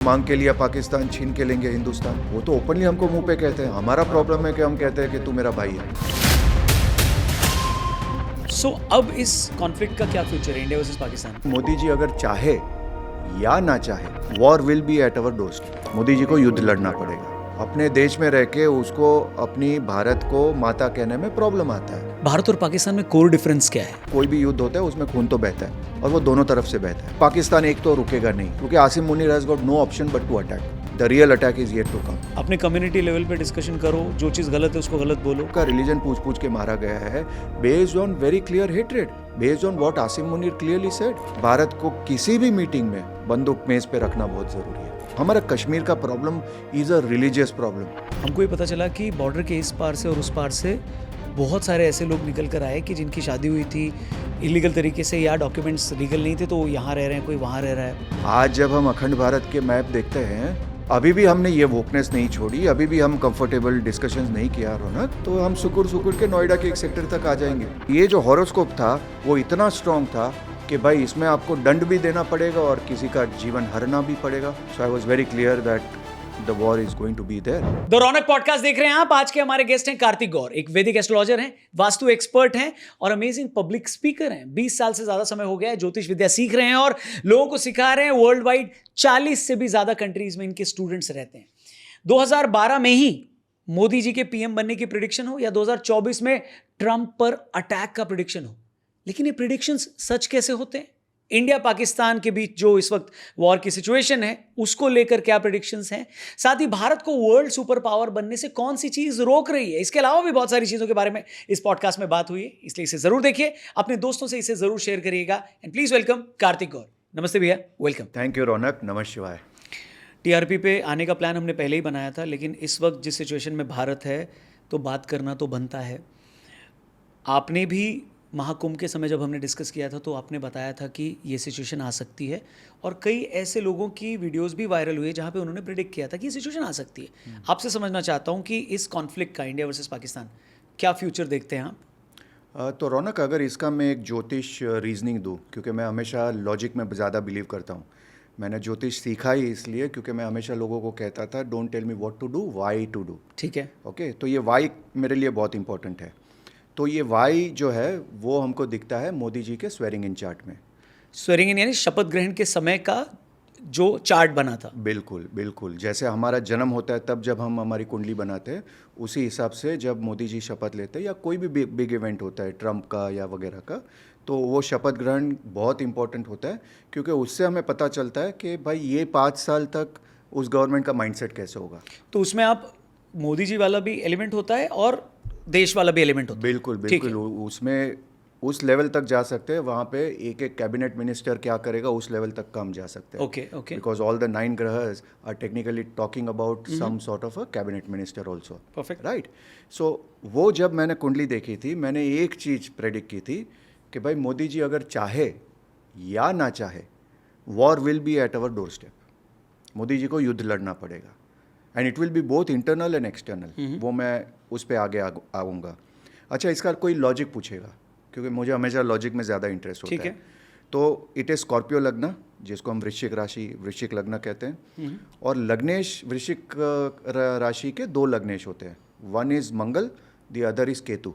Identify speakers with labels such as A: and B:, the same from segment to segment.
A: मांग के लिया पाकिस्तान, छीन के लेंगे हिंदुस्तान। वो तो ओपनली हमको मुंह पे कहते हैं। हमारा प्रॉब्लम है कि हम कहते हैं कि तू मेरा भाई है।
B: अब इस कॉन्फ्लिक्ट का क्या फ्यूचर है, इंडिया वर्सेस पाकिस्तान?
A: मोदी जी अगर चाहे या ना चाहे, war will be at our doorstep. Modi ji को युद्ध लड़ना पड़ेगा। अपने देश में रह के उसको अपनी भारत को माता कहने में प्रॉब्लम आता है।
B: भारत और पाकिस्तान में कोर डिफरेंस क्या है?
A: कोई भी युद्ध होता है उसमें खून तो बहता है और वो दोनों तरफ से बहता है। पाकिस्तान एक तो रुकेगा नहीं, क्योंकि Asim Munir has got no option but to attack. The real attack is yet to come.
B: अपने कम्युनिटी लेवल पे डिस्कशन करो, जो चीज़ गलत है उसको गलत बोलो।
A: का रिलीजन पूछ के मारा गया है based on very clear hatred, based on what Asim Munir clearly said. Bharat को किसी भी मीटिंग में बंदूक मेज पे रखना बहुत जरूरी है। हमारा कश्मीर का problem is a religious problem.
B: हमको ये पता चला कि बॉर्डर के इस पार से और उस पार से बहुत सारे ऐसे लोग निकल कर आए कि जिनकी शादी हुई थी इलीगल तरीके से या डॉक्यूमेंट्स लीगल नहीं थे, तो वो यहाँ रह रहे हैं, कोई वहाँ रह रहा है।
A: आज जब हम अखंड भारत के मैप देखते हैं, अभी भी हमने ये वोकनेस नहीं छोड़ी, अभी भी हम कंफर्टेबल डिस्कशंस नहीं किया रौनक, तो हम सुकुर के नोएडा के एक सेक्टर तक आ जाएंगे। ये जो हॉरोस्कोप था वो इतना स्ट्रांग था कि भाई इसमें आपको दंड भी देना पड़ेगा और किसी का जीवन हरना भी पड़ेगा। So I was very clear that the war is going to be there.
B: The Raunak podcast देख रहे हैं आप। आज के हमारे गेस्ट हैं कार्तिक गौर, एक वैदिक एस्ट्रोलॉजर हैं, वास्तु एक्सपर्ट हैं और अमेजिंग पब्लिक स्पीकर हैं। 20 साल से ज्यादा समय हो गया है ज्योतिष विद्या सीख रहे हैं और लोगों को सिखा रहे हैं। वर्ल्ड वाइड 40 से भी ज्यादा कंट्रीज में इनके स्टूडेंट्स रहते हैं। 2012 में ही मोदी जी के पीएम बनने की प्रिडिक्शन हो या 2024 में ट्रंप पर अटैक का प्रिडिक्शन हो, लेकिन ये प्रिडिक्शंस सच कैसे होते हैं? इंडिया पाकिस्तान के बीच जो इस वक्त वॉर की सिचुएशन है उसको लेकर क्या प्रेडिक्शंस हैं? साथ ही भारत को वर्ल्ड सुपर पावर बनने से कौन सी चीज रोक रही है? इसके अलावा भी बहुत सारी चीजों के बारे में इस पॉडकास्ट में बात हुई है, इसलिए इसे जरूर देखिए, अपने दोस्तों से इसे जरूर शेयर करिएगा। एंड प्लीज वेलकम कार्तिक गौर। नमस्ते भैया, वेलकम।
A: थैंक यू रौनक, नमः शिवाय।
B: टीआरपी पे आने का प्लान हमने पहले ही बनाया था, लेकिन इस वक्त जिस सिचुएशन में भारत है तो बात करना तो बनता है। आपने भी महाकुंभ के समय जब हमने डिस्कस किया था तो आपने बताया था कि ये सिचुएशन आ सकती है और कई ऐसे लोगों की वीडियोस भी वायरल हुई है जहाँ पे उन्होंने प्रिडिक्ट किया था कि ये सिचुएशन आ सकती है। आपसे समझना चाहता हूँ कि इस कॉन्फ्लिक्ट का इंडिया वर्सेस पाकिस्तान क्या फ्यूचर देखते हैं आप?
A: तो रौनक, अगर इसका मैं एक ज्योतिष रीजनिंग दूँ, क्योंकि मैं हमेशा लॉजिक में ज़्यादा बिलीव करता हूँ। मैंने ज्योतिष सीखा ही इसलिए क्योंकि मैं हमेशा लोगों को कहता था don't tell me what to do, why to do.
B: ठीक है,
A: ओके, तो ये व्हाई मेरे लिए बहुत इंपॉर्टेंट है। तो ये वाई जो है वो हमको दिखता है मोदी जी के स्वेरिंग इन चार्ट में।
B: स्वेरिंग इन यानी शपथ ग्रहण के समय का जो चार्ट बना था।
A: बिल्कुल बिल्कुल, जैसे हमारा जन्म होता है तब जब हम हमारी कुंडली बनाते हैं, उसी हिसाब से जब मोदी जी शपथ लेते हैं या कोई भी बिग इवेंट होता है ट्रंप का या वगैरह का, तो वो शपथ ग्रहण बहुत इंपॉर्टेंट होता है, क्योंकि उससे हमें पता चलता है कि भाई ये 5 साल तक उस गवर्नमेंट का माइंडसेट कैसे होगा।
B: तो उसमें आप मोदी जी वाला भी एलिमेंट होता है और देश वाला भी एलिमेंट होता है।
A: बिल्कुल बिल्कुल, उसमें उस लेवल तक जा सकते हैं। वहाँ पे एक एक कैबिनेट मिनिस्टर क्या करेगा उस लेवल तक कम जा सकते हैं।
B: Okay okay,
A: because all the 9 ग्रहस are technically talking about some sort of a cabinet minister also.
B: Perfect,
A: right. So वो जब मैंने कुंडली देखी थी, मैंने एक चीज़ प्रेडिक्ट की थी कि भाई मोदी जी अगर चाहे या ना चाहे, war will be at our doorstep. Modi ji को युद्ध लड़ना पड़ेगा and it will be both internal and external. वो मैं उस पर आगे आऊँगा। अच्छा, इसका कोई लॉजिक पूछेगा, क्योंकि मुझे हमेशा लॉजिक में ज़्यादा इंटरेस्ट होता है। तो इट इज़ स्कॉर्पियो लग्न, जिसको हम वृश्चिक राशि, वृश्चिक लग्न कहते हैं। और लग्नेश, वृश्चिक राशि के 2 लग्नेश होते हैं। One is Mangal, the other is Ketu.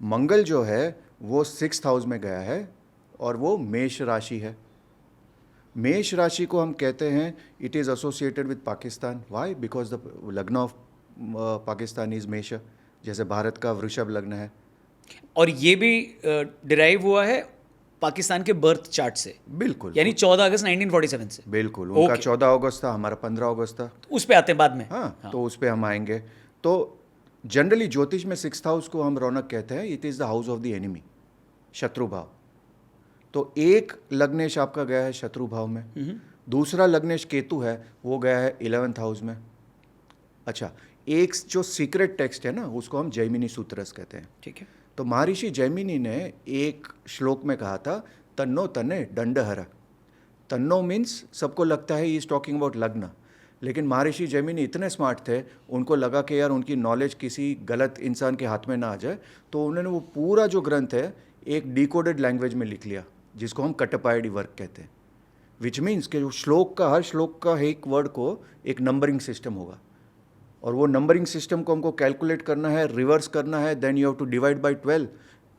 A: Mangal जो है वो 6th हाउस में गया है और वो मेष राशि है। मेष राशि को हम कहते हैं it is associated with Pakistan. Why? Because the लग्न ऑफ पाकिस्तान इज मेष, जैसे भारत का वृषभ लग्न है।
B: और ये भी डिराइव हुआ है पाकिस्तान के बर्थ चार्ट से।
A: बिल्कुल,
B: यानी 14 अगस्त 1947 से।
A: बिल्कुल, उनका 14 अगस्त था, हमारा 15 अगस्त था।
B: उस पे आते हैं बाद में।
A: हाँ, तो उस पे हम आएंगे। तो जनरली ज्योतिष में 6th हाउस को हम रौनक कहते हैं, it is the house of the enemy, शत्रु भाव। तो एक लग्नेश आपका गया है शत्रु भाव में, दूसरा लग्नेश केतु है वो गया है 11th हाउस में। अच्छा, एक जो सीक्रेट टेक्स्ट है ना, उसको हम जैमिनी सूत्रस कहते हैं।
B: ठीक है।
A: तो महर्षि जैमिनी ने एक श्लोक में कहा था तन्नो तन्ने दंडहर। तन्नो मीन्स सबको लगता है इज टॉकिंग अबाउट लग्न, लेकिन महर्षि जैमिनी इतने स्मार्ट थे, उनको लगा कि यार उनकी नॉलेज किसी गलत इंसान के हाथ में ना आ जाए, तो उन्होंने वो पूरा जो ग्रंथ है एक डिकोडेड लैंग्वेज में लिख लिया, जिसको हम कटपायडी वर्क कहते हैं। विच मीन्स कि श्लोक का, हर श्लोक का एक वर्ड को एक नंबरिंग सिस्टम होगा, और वो नंबरिंग सिस्टम को हमको कैलकुलेट करना है, रिवर्स करना है, then you have to divide by 12,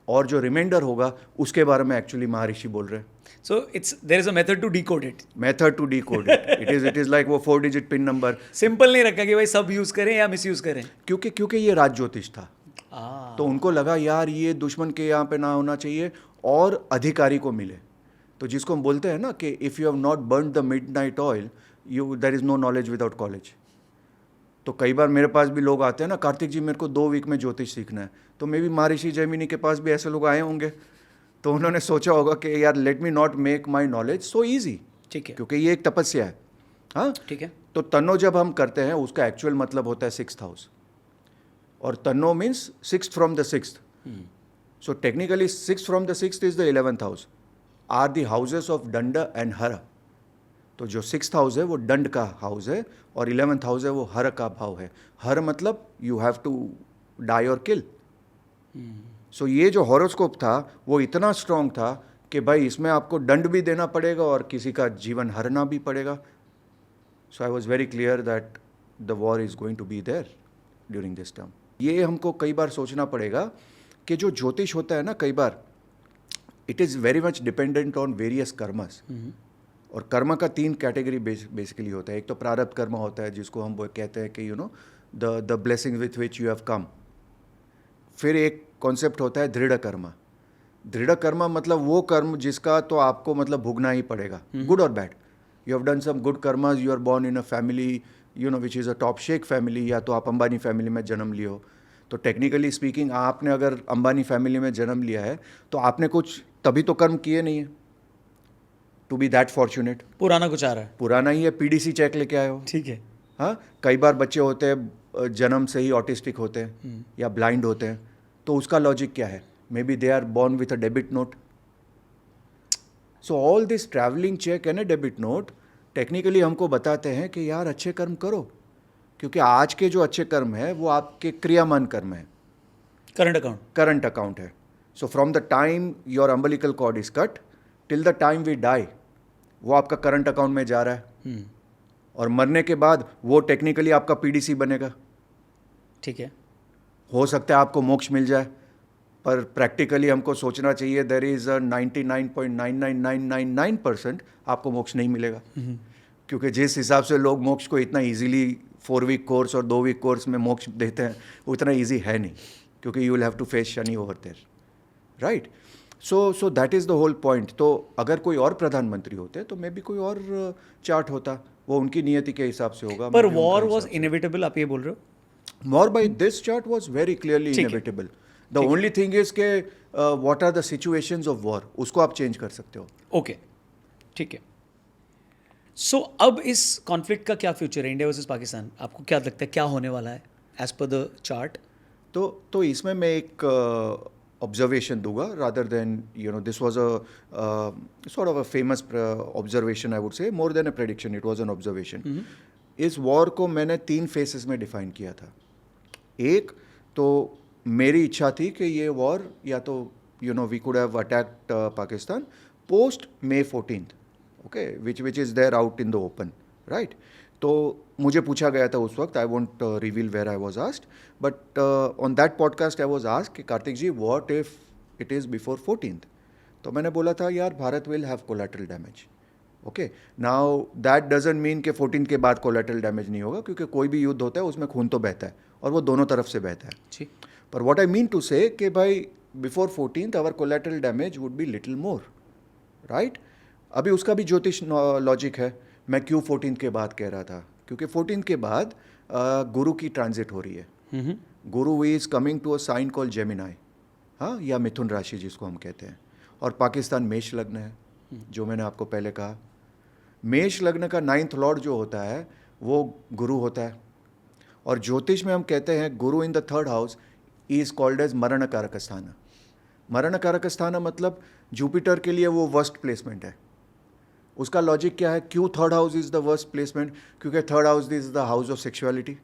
A: और जो रिमाइंडर होगा उसके बारे में एक्चुअली महर्षि बोल रहे हैं.
B: So there is a method to decode it.
A: Method to decode it. It is like वो 4 डिजिट पिन नंबर.
B: सिंपल नहीं रखा कि भाई सब यूज करें या मिस यूज करें.
A: क्योंकि ये राज ज्योतिष था, तो उनको लगा यार ये दुश्मन के यहाँ पे ना होना चाहिए और अधिकारी को मिले. तो जिसको हम बोलते हैं ना कि if you have not burn the midnight oil, you there is no knowledge without college. तो कई बार मेरे पास भी लोग आते हैं ना, कार्तिक जी मेरे को 2 वीक में ज्योतिष सीखना है. तो मे भी महर्षि जैमिनी के पास भी ऐसे लोग आए होंगे, तो उन्होंने सोचा होगा कि यार let me not make my knowledge so easy.
B: ठीक है,
A: क्योंकि ये एक तपस्या है. हाँ
B: ठीक है.
A: तो तन्नो जब हम करते हैं उसका एक्चुअल मतलब होता है 6th हाउस, और तन्नो means 6th from the 6th. So technically 6th from the 6th is the 11th house, are the houses of दंड एंड हर. तो जो 6th हाउस है वो दंड का हाउस है, और 11th हाउस है वो हर का भाव है. हर मतलब यू हैव टू डाई और किल. सो ये जो हॉरोस्कोप था वो इतना स्ट्रांग था कि भाई इसमें आपको दंड भी देना पड़ेगा और किसी का जीवन हरना भी पड़ेगा. So I was very clear that the war is going to be there during this term. ये हमको कई बार सोचना पड़ेगा कि जो ज्योतिष होता है ना, कई बार it is very much dependent on various कर्मस. और कर्म का 3 कैटेगरी बेसिकली होता है. एक तो प्रारब्ध कर्म होता है जिसको हम वो कहते हैं कि you know the blessing with which you have come. फिर एक कॉन्सेप्ट होता है दृढ़ कर्म. दृढ़ कर्म मतलब वो कर्म जिसका तो आपको मतलब भुगना ही पड़ेगा, गुड और bad. You have done some good karmas, you are born in a family you know which is a top shake family, या तो आप अंबानी फैमिली में जन्म लिए हो. तो टेक्निकली स्पीकिंग आपने अगर अंबानी फैमिली में जन्म लिया है तो आपने कुछ तभी तो कर्म किए नहीं है टू बी दैट फॉर्चुनेट.
B: पुराना कुछ आ रहा है.
A: पुराना ही है, पीडीसी चेक लेके आए हो.
B: ठीक है.
A: हाँ, कई बार बच्चे होते हैं जन्म से ही ऑटिस्टिक होते हैं या ब्लाइंड होते हैं, तो उसका लॉजिक क्या है? Maybe they are born with a debit note. So all this travelling check and a debit note technically हमको बताते हैं कि यार अच्छे कर्म करो, क्योंकि आज के जो अच्छे कर्म है वो आपके क्रियामान कर्म है, करंट अकाउंट है. So from the time your umbilical cord is cut till the time we die, वो आपका करंट अकाउंट में जा रहा है. और मरने के बाद वो टेक्निकली आपका पीडीसी बनेगा.
B: ठीक है.
A: हो सकता है आपको मोक्ष मिल जाए, पर प्रैक्टिकली हमको सोचना चाहिए देयर इज़ अ 99.99999% आपको मोक्ष नहीं मिलेगा. क्योंकि जिस हिसाब से लोग मोक्ष को इतना इजीली 4 वीक कोर्स और 2 वीक कोर्स में मोक्ष देते हैं, उतना इजी है नहीं, क्योंकि you will have to face Shani over there, right. So that is the whole point. तो अगर कोई और प्रधानमंत्री होते तो मे बी कोई और चार्ट होता, वो उनकी नियति के हिसाब से होगा.
B: पर वॉर वाज इनएविटेबल, आप ये बोल रहे हो?
A: War by this chart was very clearly inevitable. The only thing is कि what are the situations of war, उसको आप चेंज कर सकते हो.
B: ओके, ठीक है. सो अब इस कॉन्फ्लिक्ट का क्या फ्यूचर है, इंडिया वर्सेस पाकिस्तान? आपको क्या लगता है क्या होने वाला है एज पर द चार्ट?
A: तो इसमें मैं एक ऑब्जर्वेशन दूंगा, rather than you know this was a sort of a famous observation, I would say more than a prediction, it was an observation. इस वॉर को मैंने 3 फेसेस में डिफाइन किया था. एक तो मेरी इच्छा थी कि ये वॉर या तो you know we could have attacked Pakistan post May 14th, okay, which is there out in the open, right. तो मुझे पूछा गया था उस वक्त, I won't reveal where I was asked, but on that podcast I was asked कि Kartik ji what if it is before 14th. तो मैंने बोला था यार Bharat will have collateral damage. Okay, now that doesn't mean कि 14 के बाद कोलैटरल डैमेज नहीं होगा, क्योंकि कोई भी युद्ध होता है उसमें खून तो बहता है, और वो दोनों तरफ से बहता है.
B: जी.
A: पर what I mean to say कि भाई before 14th hour collateral damage would be little more, right. अभी उसका भी ज्योतिष लॉजिक है. मैं क्यों 14th के बाद कह रहा था, क्योंकि 14th के बाद गुरु की ट्रांजिट हो रही है. Guru is coming to a sign call Gemini, हाँ, या मिथुन राशि जिसको हम कहते हैं. और पाकिस्तान मेष लग्न है, जो मैंने आपको पहले कहा. मेष लग्न का 9th लॉर्ड जो होता है वो गुरु होता है. और ज्योतिष में हम कहते हैं Guru in the 3rd house is called as मरण कारक स्थान. मरण कारक स्थान मतलब जुपिटर के लिए वो वर्स्ट प्लेसमेंट है. उसका लॉजिक क्या है, क्यों 3rd house is the worst placement? क्योंकि 3rd house is the house of sexuality.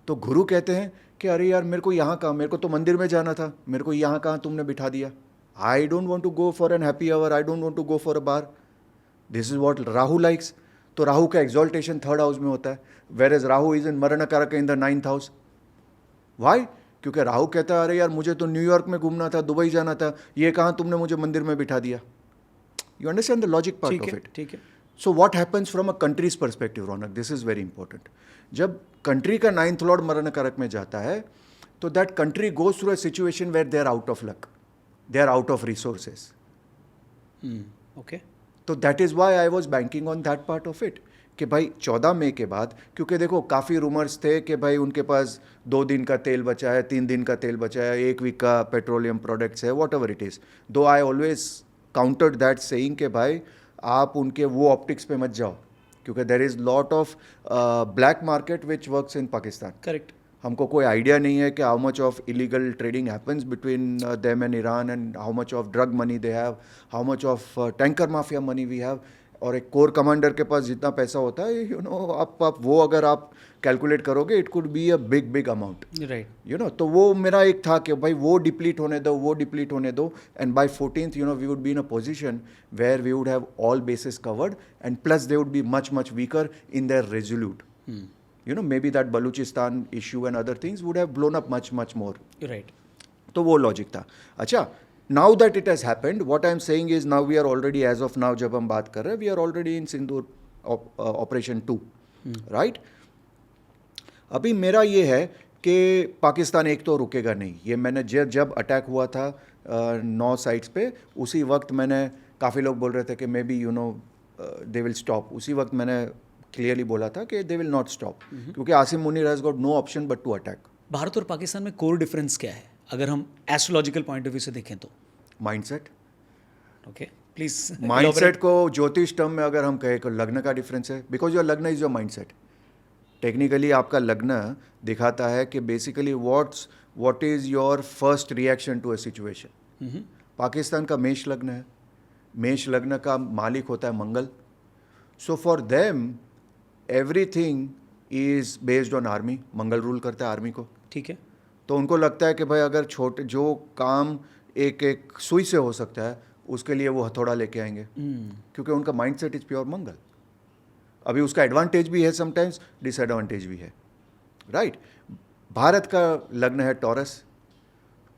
A: तो गुरु कहते हैं कि अरे यार मेरे को यहाँ कहाँ, मेरे को तो मंदिर में जाना था, मेरे को यहाँ कहाँ तुमने बिठा दिया. I don't want to go for an happy hour, I don't want to go for a bar. This is what Rahu likes. तो राहु का एक्सॉल्टेशन थर्ड हाउस में होता है, where as Rahu is in मरण कारक in the 9th house. Y? क्योंकि राहु कहता है अरे यार मुझे तो न्यूयॉर्क में घूमना था, दुबई जाना था, ये कहाँ तुमने मुझे मंदिर में बिठा दिया. You understand the logic part of it.
B: ठीक है.
A: So what happens from a country's perspective, Raunak, this is very important. जब कंट्री का 9th लॉर्ड मरण कारक में जाता है तो that country goes through a situation where they are out of luck, they are out of resources.
B: Okay.
A: तो that is why I was banking on that part of it कि भाई 14 मई के बाद, क्योंकि देखो काफ़ी रूमर्स थे कि भाई उनके पास 2 दिन का तेल बचा है, 3 दिन का तेल बचा है, 1 वीक का पेट्रोलियम प्रोडक्ट्स है, वॉट एवर इट इज़. दो I always countered that saying कि भाई आप उनके वो ऑप्टिक्स पे मत जाओ, क्योंकि there is lot of black market which works in Pakistan.
B: Correct.
A: हमको कोई आइडिया नहीं है कि how much of illegal trading happens between them and Iran, and how much of drug money they have, how much of tanker mafia money we have. और एक core commander के पास जितना पैसा होता है, यू नो, आप वो अगर आप कैलकुलेट करोगे, it could be a big amount,
B: right.
A: You know. तो वो मेरा एक था कि भाई वो डिप्लीट होने दो, वो डिप्लीट होने दो, and by 14th you know we would be in a position where we would have all bases covered, and plus they would be much weaker in their resolute. You know, maybe that Baluchistan issue and other things would have blown up much more.
B: Right.
A: तो वो logic था. अच्छा, now that it has happened, what I am saying is now we are already, as of now जब हम बात कर रहे हैं, we are already in Sindoor Operation 2, right? अभी मेरा ये है कि पाकिस्तान एक तो रुकेगा नहीं. ये मैंने जब अटैक हुआ था 9 साइट्स पे, उसी वक्त मैंने, काफ़ी लोग बोल रहे थे कि may be you know they will stop, उसी वक्त मैंने क्लियरली बोला था कि दे विल नॉट स्टॉप, क्योंकि Asim Munir has got no option but to attack.
B: Bharat और पाकिस्तान में कोर डिफरेंस क्या है अगर हम एस्ट्रोलॉजिकल पॉइंट ऑफ व्यू से देखें तो?
A: माइंडसेट.
B: Okay, please.
A: माइंडसेट को ज्योतिष टर्म में अगर हम कहें तो लग्न का डिफरेंस है, because your lagna is your mindset. Technically आपका लग्न दिखाता है कि basically what is your first reaction to a situation. Pakistan का मेष लग्न है, मेष लग्न का मालिक होता है Mangal. So for them everything is based on army. Mangal rule करता है आर्मी को.
B: ठीक है.
A: तो उनको लगता है कि भाई अगर छोटे जो काम एक सुई से हो सकता है, उसके लिए वो हथौड़ा लेके आएंगे, क्योंकि उनका माइंडसेट इज प्योर मंगल. अभी उसका एडवांटेज भी है, समटाइम्स डिसएडवांटेज भी है, राइट. भारत का लग्न है Taurus.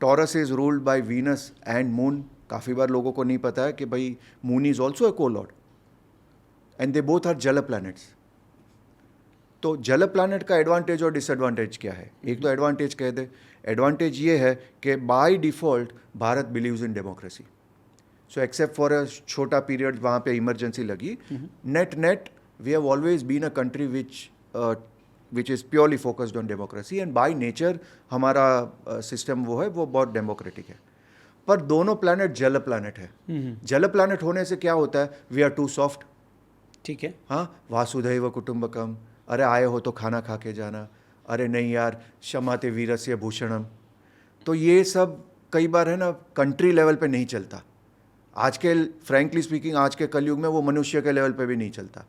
A: Taurus is ruled by Venus and moon. काफ़ी बार लोगों को नहीं पता है कि भाई moon is also a co lord, and they both are jal planets. तो जल प्लैनेट का एडवांटेज और डिसएडवांटेज क्या है? एक तो एडवांटेज कह दे. एडवांटेज ये है कि by default Bharat believes in democracy. So except for a छोटा पीरियड वहाँ पे इमरजेंसी लगी, net we have always been a country which is purely focused on democracy, and by nature हमारा सिस्टम वो है, वो बहुत डेमोक्रेटिक है. पर दोनों प्लैनेट जल प्लैनेट है. जल प्लैनेट होने से क्या होता है? We are too soft.
B: ठीक है.
A: हाँ, वासुधैव कुटुंबकम. अरे आए हो तो खाना खा के जाना. अरे नहीं यार, क्षमाते वीरस्य भूषणम. तो ये सब कई बार है ना कंट्री लेवल पे नहीं चलता. आज के, फ्रैंकली स्पीकिंग, आज के कलयुग में वो मनुष्य के लेवल पे भी नहीं चलता.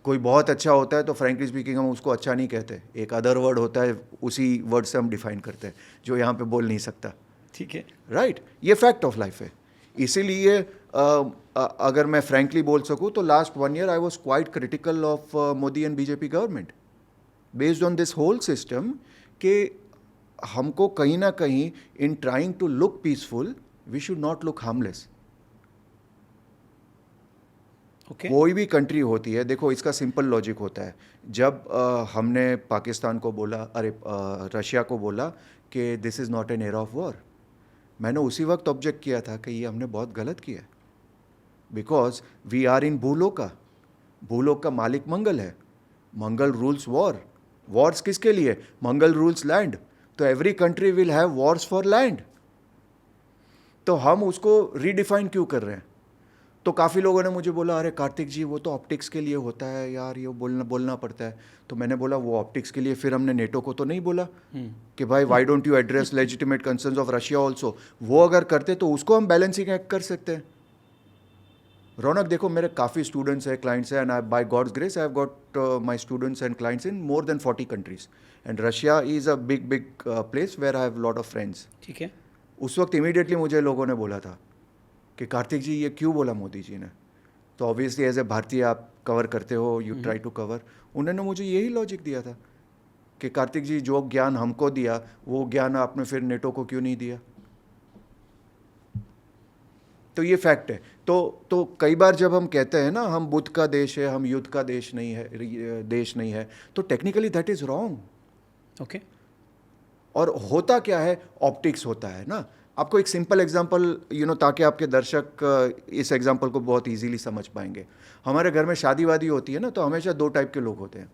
A: कोई बहुत अच्छा होता है तो फ्रैंकली स्पीकिंग हम उसको अच्छा नहीं कहते, एक अदर वर्ड होता है, उसी वर्ड से हम डिफाइन करते हैं, जो यहाँ पे बोल नहीं सकता.
B: ठीक है.
A: राइट. ये फैक्ट ऑफ लाइफ है. इसीलिए अगर मैं फ्रैंकली बोल सकूँ तो last 1 year I was quite critical of Modi and BJP government based on this whole system, कि हमको कहीं ना कहीं in trying to look peaceful we should not look harmless. कोई भी कंट्री होती है, देखो इसका सिंपल लॉजिक होता है. जब हमने पाकिस्तान को बोला, अरे रशिया को बोला कि this is not an era of war, मैंने उसी वक्त ऑब्जेक्ट किया था कि ये हमने बहुत गलत किया है, बिकॉज वी आर इन भूलोका. भूलोक का मालिक मंगल है. मंगल रूल्स वॉर. वॉर्स किसके लिए? मंगल रूल्स लैंड. तो every country will have Wars for land. तो हम उसको रीडिफाइन क्यों कर रहे हैं? तो काफ़ी लोगों ने मुझे बोला, अरे कार्तिक जी वो तो ऑप्टिक्स के लिए होता है यार, ये बोलना पड़ता है. तो मैंने बोला वो ऑप्टिक्स के लिए, फिर हमने नेटो को तो नहीं बोला कि भाई why don't you address legitimate concerns of Russia also. वो अगर करते तो उसको हम बैलेंसिंग एक्ट कर सकते हैं. रौनक देखो, मेरे काफ़ी स्टूडेंट्स हैं, क्लाइंट्स हैं, and I by God's grace I have got my students and clients in more than 40 countries, and Russia is a big place where I have lot of friends.
B: ठीक है.
A: उस वक्त इमीडिएटली मुझे लोगों ने बोला था कि कार्तिक जी ये क्यों बोला मोदी जी ने? तो ऑब्वियसली एज ए भारतीय आप कवर करते हो, यू ट्राई टू कवर। उन्होंने मुझे यही लॉजिक दिया था कि कार्तिक जी जो ज्ञान हमको दिया वो ज्ञान आपने फिर नेटो को क्यों नहीं दिया। तो ये फैक्ट है। तो कई बार जब हम कहते हैं ना हम बुद्ध का देश है, हम युद्ध का देश नहीं है, तो technically that is wrong.
B: Okay.
A: और होता क्या है, ऑप्टिक्स होता है ना। आपको एक सिंपल एग्जांपल ताकि आपके दर्शक इस एग्जांपल को बहुत इजीली समझ पाएंगे। हमारे घर में शादी वादी होती है ना, तो हमेशा दो टाइप के लोग होते हैं।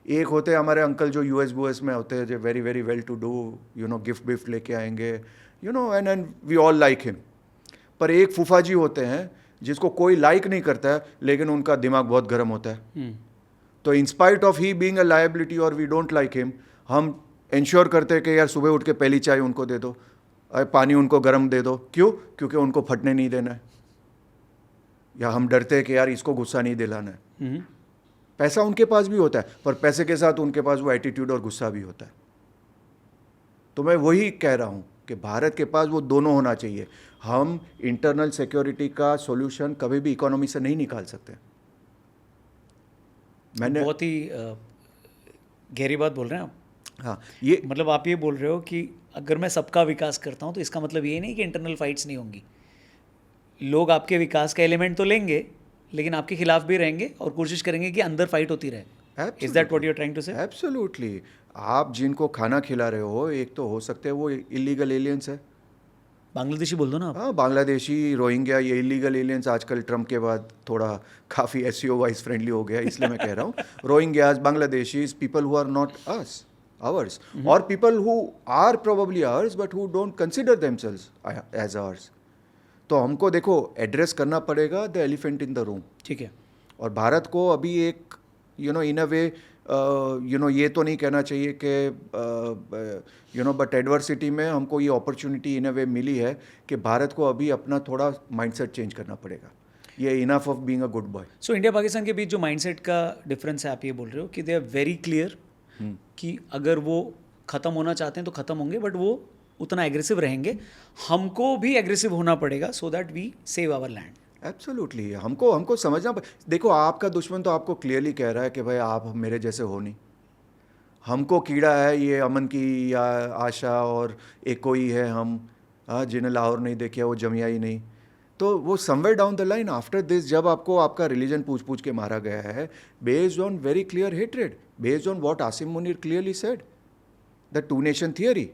A: एक होते हैं हमारे अंकल जो यूएस में होते हैं, जो very very well to do, gift विफ्ट लेके आएंगे, and we all like him. पर एक फूफा जी होते हैं जिसको कोई लाइक नहीं करता है, लेकिन उनका दिमाग बहुत गर्म होता है। तो इन spite of he being a liability और वी डोंट लाइक हिम, हम इंश्योर करते हैं कि यार सुबह उठ के पहली चाय उनको दे दो, पानी उनको गर्म दे दो। क्यों? क्योंकि उनको फटने नहीं देना है, या हम डरते हैं कि यार इसको गुस्सा नहीं दिलाना है। पैसा उनके पास भी होता है, पर पैसे के साथ उनके पास वो एटीट्यूड और गुस्सा भी होता है। तो मैं वही कह रहा हूँ कि भारत के पास वो दोनों होना चाहिए। हम इंटरनल सिक्योरिटी का सॉल्यूशन कभी भी इकोनॉमी से नहीं निकाल सकते। मैंने
B: बहुत ही गहरी बात बोल रहे हैं आप।
A: हाँ, ये
B: मतलब आप ये बोल रहे हो कि अगर मैं सबका विकास करता हूँ तो इसका मतलब ये नहीं कि इंटरनल फाइट्स नहीं होंगी। लोग आपके विकास का एलिमेंट तो लेंगे, लेकिन आपके खिलाफ भी रहेंगे और कोशिश करेंगे कि अंदर फाइट होती रहे। Is that what you are trying to say?
A: Absolutely. आप जिनको खाना खिला रहे हो, एक तो हो सकते हैं वो इलीगल एलियंस है।
B: बांग्लादेशी बोल दो ना आप।
A: हाँ, बांग्लादेशी, रोहिंग्या, ये इलीगल एलियंस आजकल ट्रम्प के बाद थोड़ा काफ़ी एसईओ वाइज फ्रेंडली हो गया, इसलिए मैं कह रहा हूँ। Rohingyas, Bangladeshis, people who are not ours, or people who are probably ours but who don't consider themselves as ours. तो हमको देखो एड्रेस करना पड़ेगा the elephant in the room.
B: ठीक है।
A: और भारत को अभी एक इन अ वे ये तो नहीं कहना चाहिए कि बट एडवर्सिटी में हमको ये अपॉर्चुनिटी इन अ वे मिली है कि भारत को अभी अपना थोड़ा माइंडसेट चेंज करना पड़ेगा। ये enough of being a good boy.
B: So India Pakistan के बीच जो माइंडसेट का डिफरेंस है, आप ये बोल रहे हो कि दे आर वेरी क्लियर कि अगर वो ख़त्म होना चाहते हैं तो ख़त्म होंगे, बट वो उतना एग्रेसिव रहेंगे। हमको भी एग्रेसिव होना पड़ेगा so that we save our land.
A: Absolutely. हमको समझना देखो, आपका दुश्मन तो आपको क्लियरली कह रहा है कि भाई आप मेरे जैसे हो नहीं। हमको कीड़ा है ये अमन की या आशा, और एक कोई है हम जिन्हें लाहौर नहीं देखा वो जमिया ही नहीं। तो वो somewhere down the line after this, जब आपको आपका रिलीजन पूछ के मारा गया है, based on very clear hatred, based on what Asim Munir clearly said, the two nation theory.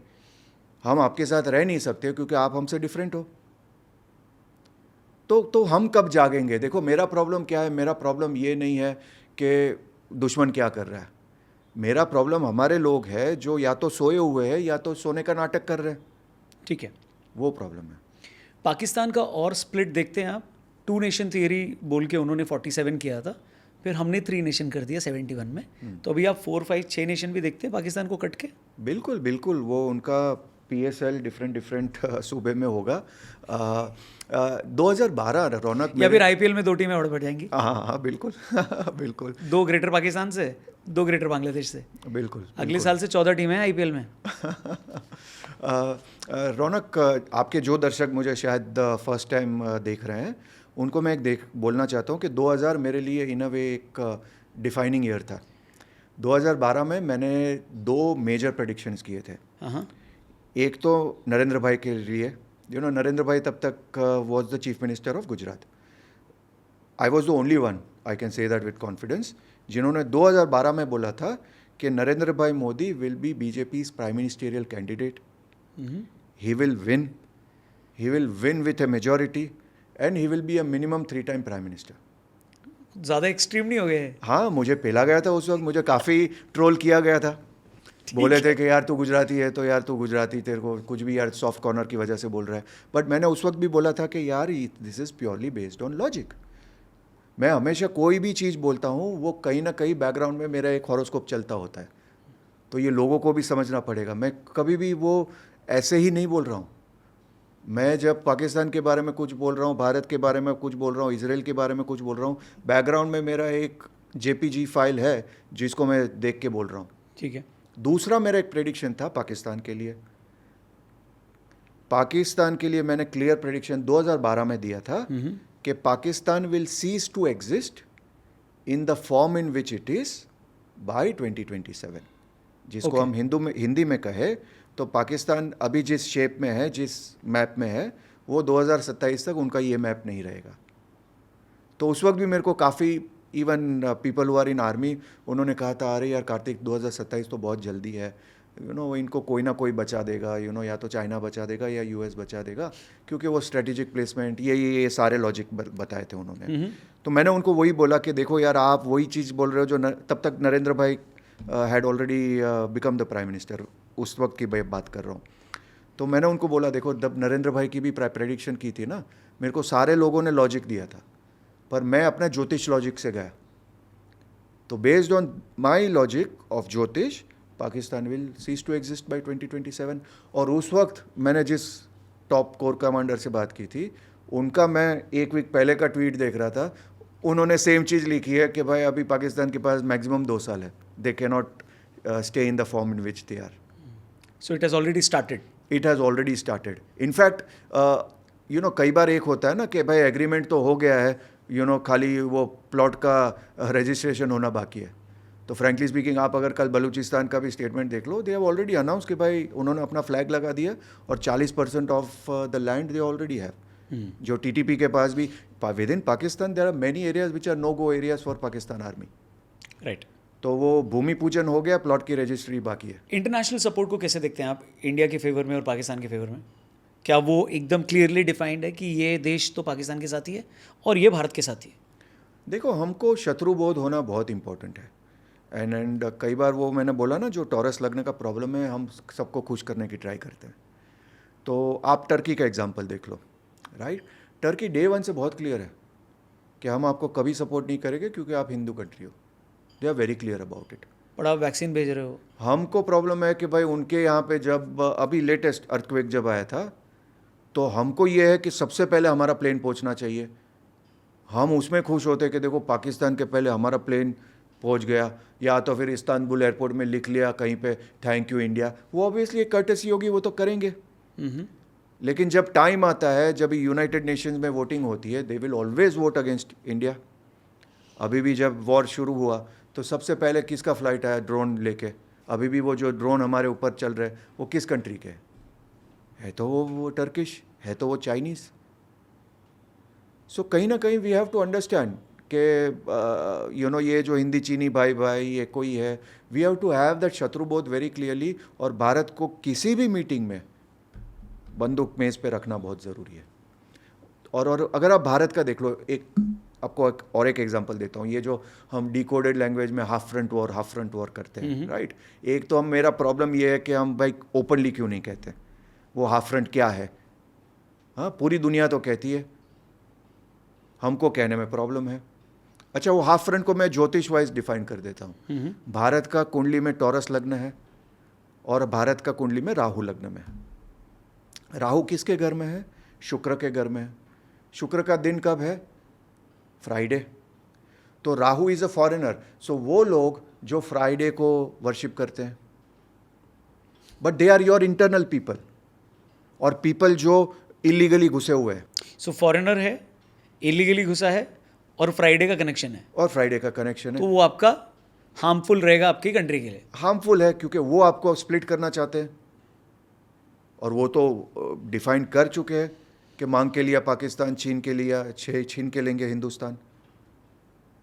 A: हम आपके साथ रह नहीं सकते क्योंकि आप हमसे डिफरेंट हो। तो हम कब जागेंगे? देखो मेरा प्रॉब्लम क्या है, मेरा प्रॉब्लम ये नहीं है कि दुश्मन क्या कर रहा है। मेरा प्रॉब्लम हमारे लोग हैं जो या तो सोए हुए हैं या तो सोने का नाटक कर रहे हैं।
B: ठीक है,
A: वो प्रॉब्लम है।
B: पाकिस्तान का और स्प्लिट देखते हैं आप। टू नेशन थियरी बोल के उन्होंने 47 किया था, फिर हमने 3 नेशन कर दिया 71 में। तो अभी आप 4, 5, 6 नेशन भी देखते हैं पाकिस्तान को कट के।
A: बिल्कुल बिल्कुल, वो उनका PSL डिफरेंट सूबे में होगा। 2012 रौनक
B: या फिर IPL में 2 टीमें और बढ़ जाएंगी।
A: हाँ बिल्कुल बिल्कुल
B: 2 ग्रेटर पाकिस्तान से, 2 ग्रेटर बांग्लादेश से।
A: बिल्कुल।
B: अगले साल से 14 टीमें हैं IPL में।
A: रौनक, आपके जो दर्शक मुझे शायद फर्स्ट टाइम देख रहे हैं, उनको मैं बोलना चाहता हूँ कि 2000 मेरे लिए इन अ वे एक डिफाइनिंग ईयर था। 2012 में मैंने 2 मेजर प्रेडिक्शंस किए थे। एक तो नरेंद्र भाई के लिए, नरेंद्र भाई तब तक was the chief minister of Gujarat. I was the only one, I can say that with confidence, जिन्होंने 2012 में बोला था कि नरेंद्र भाई Modi will be BJP's prime ministerial candidate, he will win with a majority and he will be a minimum 3 time prime minister.
B: ज़्यादा extreme नहीं हो गए?
A: हाँ, मुझे पेला गया था उस वक्त, मुझे काफ़ी ट्रोल किया गया था। बोले थे कि यार तू गुजराती है तो यार तू गुजराती, तेरे को कुछ भी यार सॉफ्ट कॉर्नर की वजह से बोल रहा है। बट मैंने उस वक्त भी बोला था कि यार this is purely based on logic. मैं हमेशा कोई भी चीज़ बोलता हूँ वो कहीं ना कहीं बैकग्राउंड में मेरा एक हॉरोस्कोप चलता होता है। तो ये लोगों को भी समझना पड़ेगा। मैं कभी भी वो ऐसे ही नहीं बोल रहा हूँ। मैं जब पाकिस्तान के बारे में कुछ बोल रहा हूँ, भारत के बारे में कुछ बोल रहा हूँ, इसराइल के बारे में कुछ बोल रहा हूँ, बैकग्राउंड में मेरा एक JPG फाइल है जिसको मैं देख के बोल रहा हूँ।
B: ठीक है।
A: दूसरा मेरा एक प्रेडिक्शन था पाकिस्तान के लिए। पाकिस्तान के लिए मैंने क्लियर प्रेडिक्शन 2012 में दिया था कि Pakistan will cease to exist in the form in which it is by 2027, जिसको
B: Okay.
A: हम हिंदी में कहे तो पाकिस्तान अभी जिस शेप में है, जिस मैप में है, वो 2027 तक उनका ये मैप नहीं रहेगा। तो उस वक्त भी मेरे को काफ़ी even people who are in army उन्होंने कहा था, अरे यार कार्तिक 2027 तो बहुत जल्दी है, इनको कोई ना कोई बचा देगा, या तो चाइना बचा देगा या यूएस बचा देगा, क्योंकि वो स्ट्रेटेजिक प्लेसमेंट ये सारे लॉजिक बताए थे उन्होंने। तो मैंने उनको वही बोला कि देखो यार, आप वही चीज़ बोल रहे हो जो तब तक नरेंद्र भाई had already become the prime minister, उस वक्त की बात कर रहा हूँ। तो मैंने उनको बोला देखो, जब नरेंद्र भाई की भी प्रेडिक्शन की थी ना, मेरे को सारे लोगों ने लॉजिक दिया था, पर मैं अपने ज्योतिष लॉजिक से गया। तो based on my logic of jyotish, Pakistan will cease to exist by 2027। और उस वक्त मैंने जिस टॉप कोर कमांडर से बात की थी, उनका मैं एक वीक पहले का ट्वीट देख रहा था, उन्होंने सेम चीज़ लिखी है कि भाई अभी पाकिस्तान के पास मैक्सिमम 2 साल है, they can not stay in the form in which they are.
B: So it has already started.
A: It has already started. In fact कई बार एक होता है ना कि भाई एग्रीमेंट तो हो गया है, खाली वो प्लॉट का रजिस्ट्रेशन होना बाकी है। तो फ्रैंकली स्पीकिंग, आप अगर कल बलूचिस्तान का भी स्टेटमेंट देख लो, दे हैव ऑलरेडी अनाउंस कि भाई उन्होंने अपना फ्लैग लगा दिया और 40% of the land they already have. जो टीटीपी के पास भी within Pakistan there are many areas which are no go areas for Pakistan army.
B: Right.
A: तो वो भूमि पूजन हो गया, प्लॉट की रजिस्ट्री बाकी है।
B: इंटरनेशनल सपोर्ट को कैसे देखते हैं आप, इंडिया के फेवर में और पाकिस्तान के फेवर में? क्या वो एकदम क्लियरली डिफाइंड है कि ये देश तो पाकिस्तान के साथ ही है और ये भारत के साथ ही है?
A: देखो, हमको शत्रुबोध होना बहुत इंपॉर्टेंट है। एंड कई बार वो मैंने बोला ना, जो टॉरस लगने का प्रॉब्लम है, हम सबको खुश करने की ट्राई करते हैं। तो आप टर्की का एग्जांपल देख लो, राइट। टर्की डे 1 से बहुत क्लियर है कि हम आपको कभी सपोर्ट नहीं करेंगे क्योंकि आप हिंदू कंट्री हो। They are very clear about it.
B: पर आप वैक्सीन भेज रहे हो।
A: हमको प्रॉब्लम है कि भाई उनके यहाँ पे जब अभी लेटेस्ट अर्थक्वेक जब आया था, तो हमको ये है कि सबसे पहले हमारा प्लेन पहुँचना चाहिए। हम उसमें खुश होते कि देखो पाकिस्तान के पहले हमारा प्लेन पहुंच गया, या तो फिर इस्तांबुल एयरपोर्ट में लिख लिया कहीं पे थैंक यू इंडिया। वो ऑब्वियसली एक कर्टेसी होगी, वो तो करेंगे। लेकिन जब टाइम आता है, जब यूनाइटेड नेशंस में वोटिंग होती है, they will always vote against India. अभी भी जब वॉर शुरू हुआ तो सबसे पहले किसका फ्लाइट आया? ड्रोन लेके। अभी भी वो जो ड्रोन हमारे ऊपर चल रहे हैं वो किस कंट्री के है? तो वो टर्किश है, तो वो चाइनीज़। सो कहीं ना कहीं वी हैव टू अंडरस्टैंड कि ये जो हिंदी चीनी भाई भाई ये कोई है, we have to have that shatrubodh very clearly. और भारत को किसी भी मीटिंग में बंदूक मेज़ पे रखना बहुत ज़रूरी है। और अगर आप भारत का देख लो, आपको एक एग्जांपल देता हूँ। ये जो हम डिकोडेड लैंग्वेज में हाफ फ्रंट वॉर करते हैं, राइट। एक तो मेरा प्रॉब्लम ये है कि हम भाई ओपनली क्यों नहीं कहते वो हाफ फ्रंट क्या है? हाँ, पूरी दुनिया तो कहती है, हमको कहने में प्रॉब्लम है। अच्छा, वो हाफ फ्रंट को मैं ज्योतिष वाइज डिफाइन कर देता हूँ। भारत का कुंडली में टॉरस लग्न है और भारत का कुंडली में राहु लग्न में है। राहु किसके घर में है? शुक्र के घर में है। शुक्र का दिन कब है? फ्राइडे। तो Rahu is a foreigner. So वो लोग जो फ्राइडे को वर्शिप करते हैं, but they are your internal people, और पीपल जो इलीगली घुसे हुए हैं।
B: सो फॉरेनर है, इलीगली घुसा है और फ्राइडे का कनेक्शन है।
A: और फ्राइडे का कनेक्शन है।
B: तो वो आपका हार्मफुल रहेगा आपकी कंट्री के लिए।
A: हार्मफुल है क्योंकि वो आपको स्प्लिट करना चाहते हैं, और वो तो डिफाइन कर चुके हैं कि मांग के लिया पाकिस्तान, छीन के लिया छीन के लेंगे हिंदुस्तान।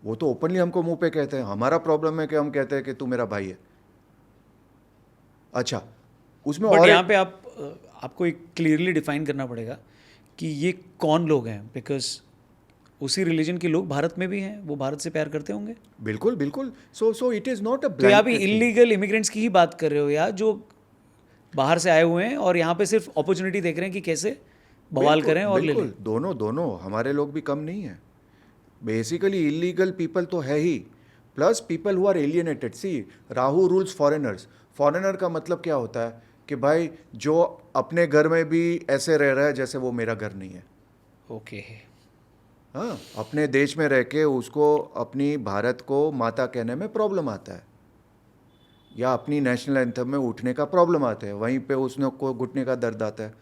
A: वो तो ओपनली हमको मुंह पे कहते हैं। हमारा प्रॉब्लम है कि हम कहते हैं कि तू मेरा भाई है। अच्छा, उसमें
B: बट
A: और
B: यहाँ पे आपको एक क्लियरली डिफाइन करना पड़ेगा कि ये कौन लोग हैं, बिकॉज उसी रिलीजन के लोग भारत में भी हैं, वो भारत से प्यार करते होंगे।
A: बिल्कुल बिल्कुल। So it is not a
B: तो यहाँ भी इलीगल इमिग्रेंट्स की ही बात कर रहे हो यार, जो बाहर से आए हुए हैं और यहाँ पे सिर्फ अपॉर्चुनिटी देख रहे हैं कि कैसे बवाल करें और ले लें।
A: दोनों हमारे लोग भी कम नहीं है। बेसिकली इलीगल पीपल तो है ही, plus people who are alienated. See, Rahu rules foreigners. Foreigner का मतलब क्या होता है कि भाई जो अपने घर में भी ऐसे रह रहा है जैसे वो मेरा घर नहीं है।
B: ओके।
A: हाँ, अपने देश में रह के उसको अपनी भारत को माता कहने में प्रॉब्लम आता है, या अपनी नेशनल एंथम में उठने का प्रॉब्लम आता है, वहीं पे उसने को घुटने का दर्द आता है।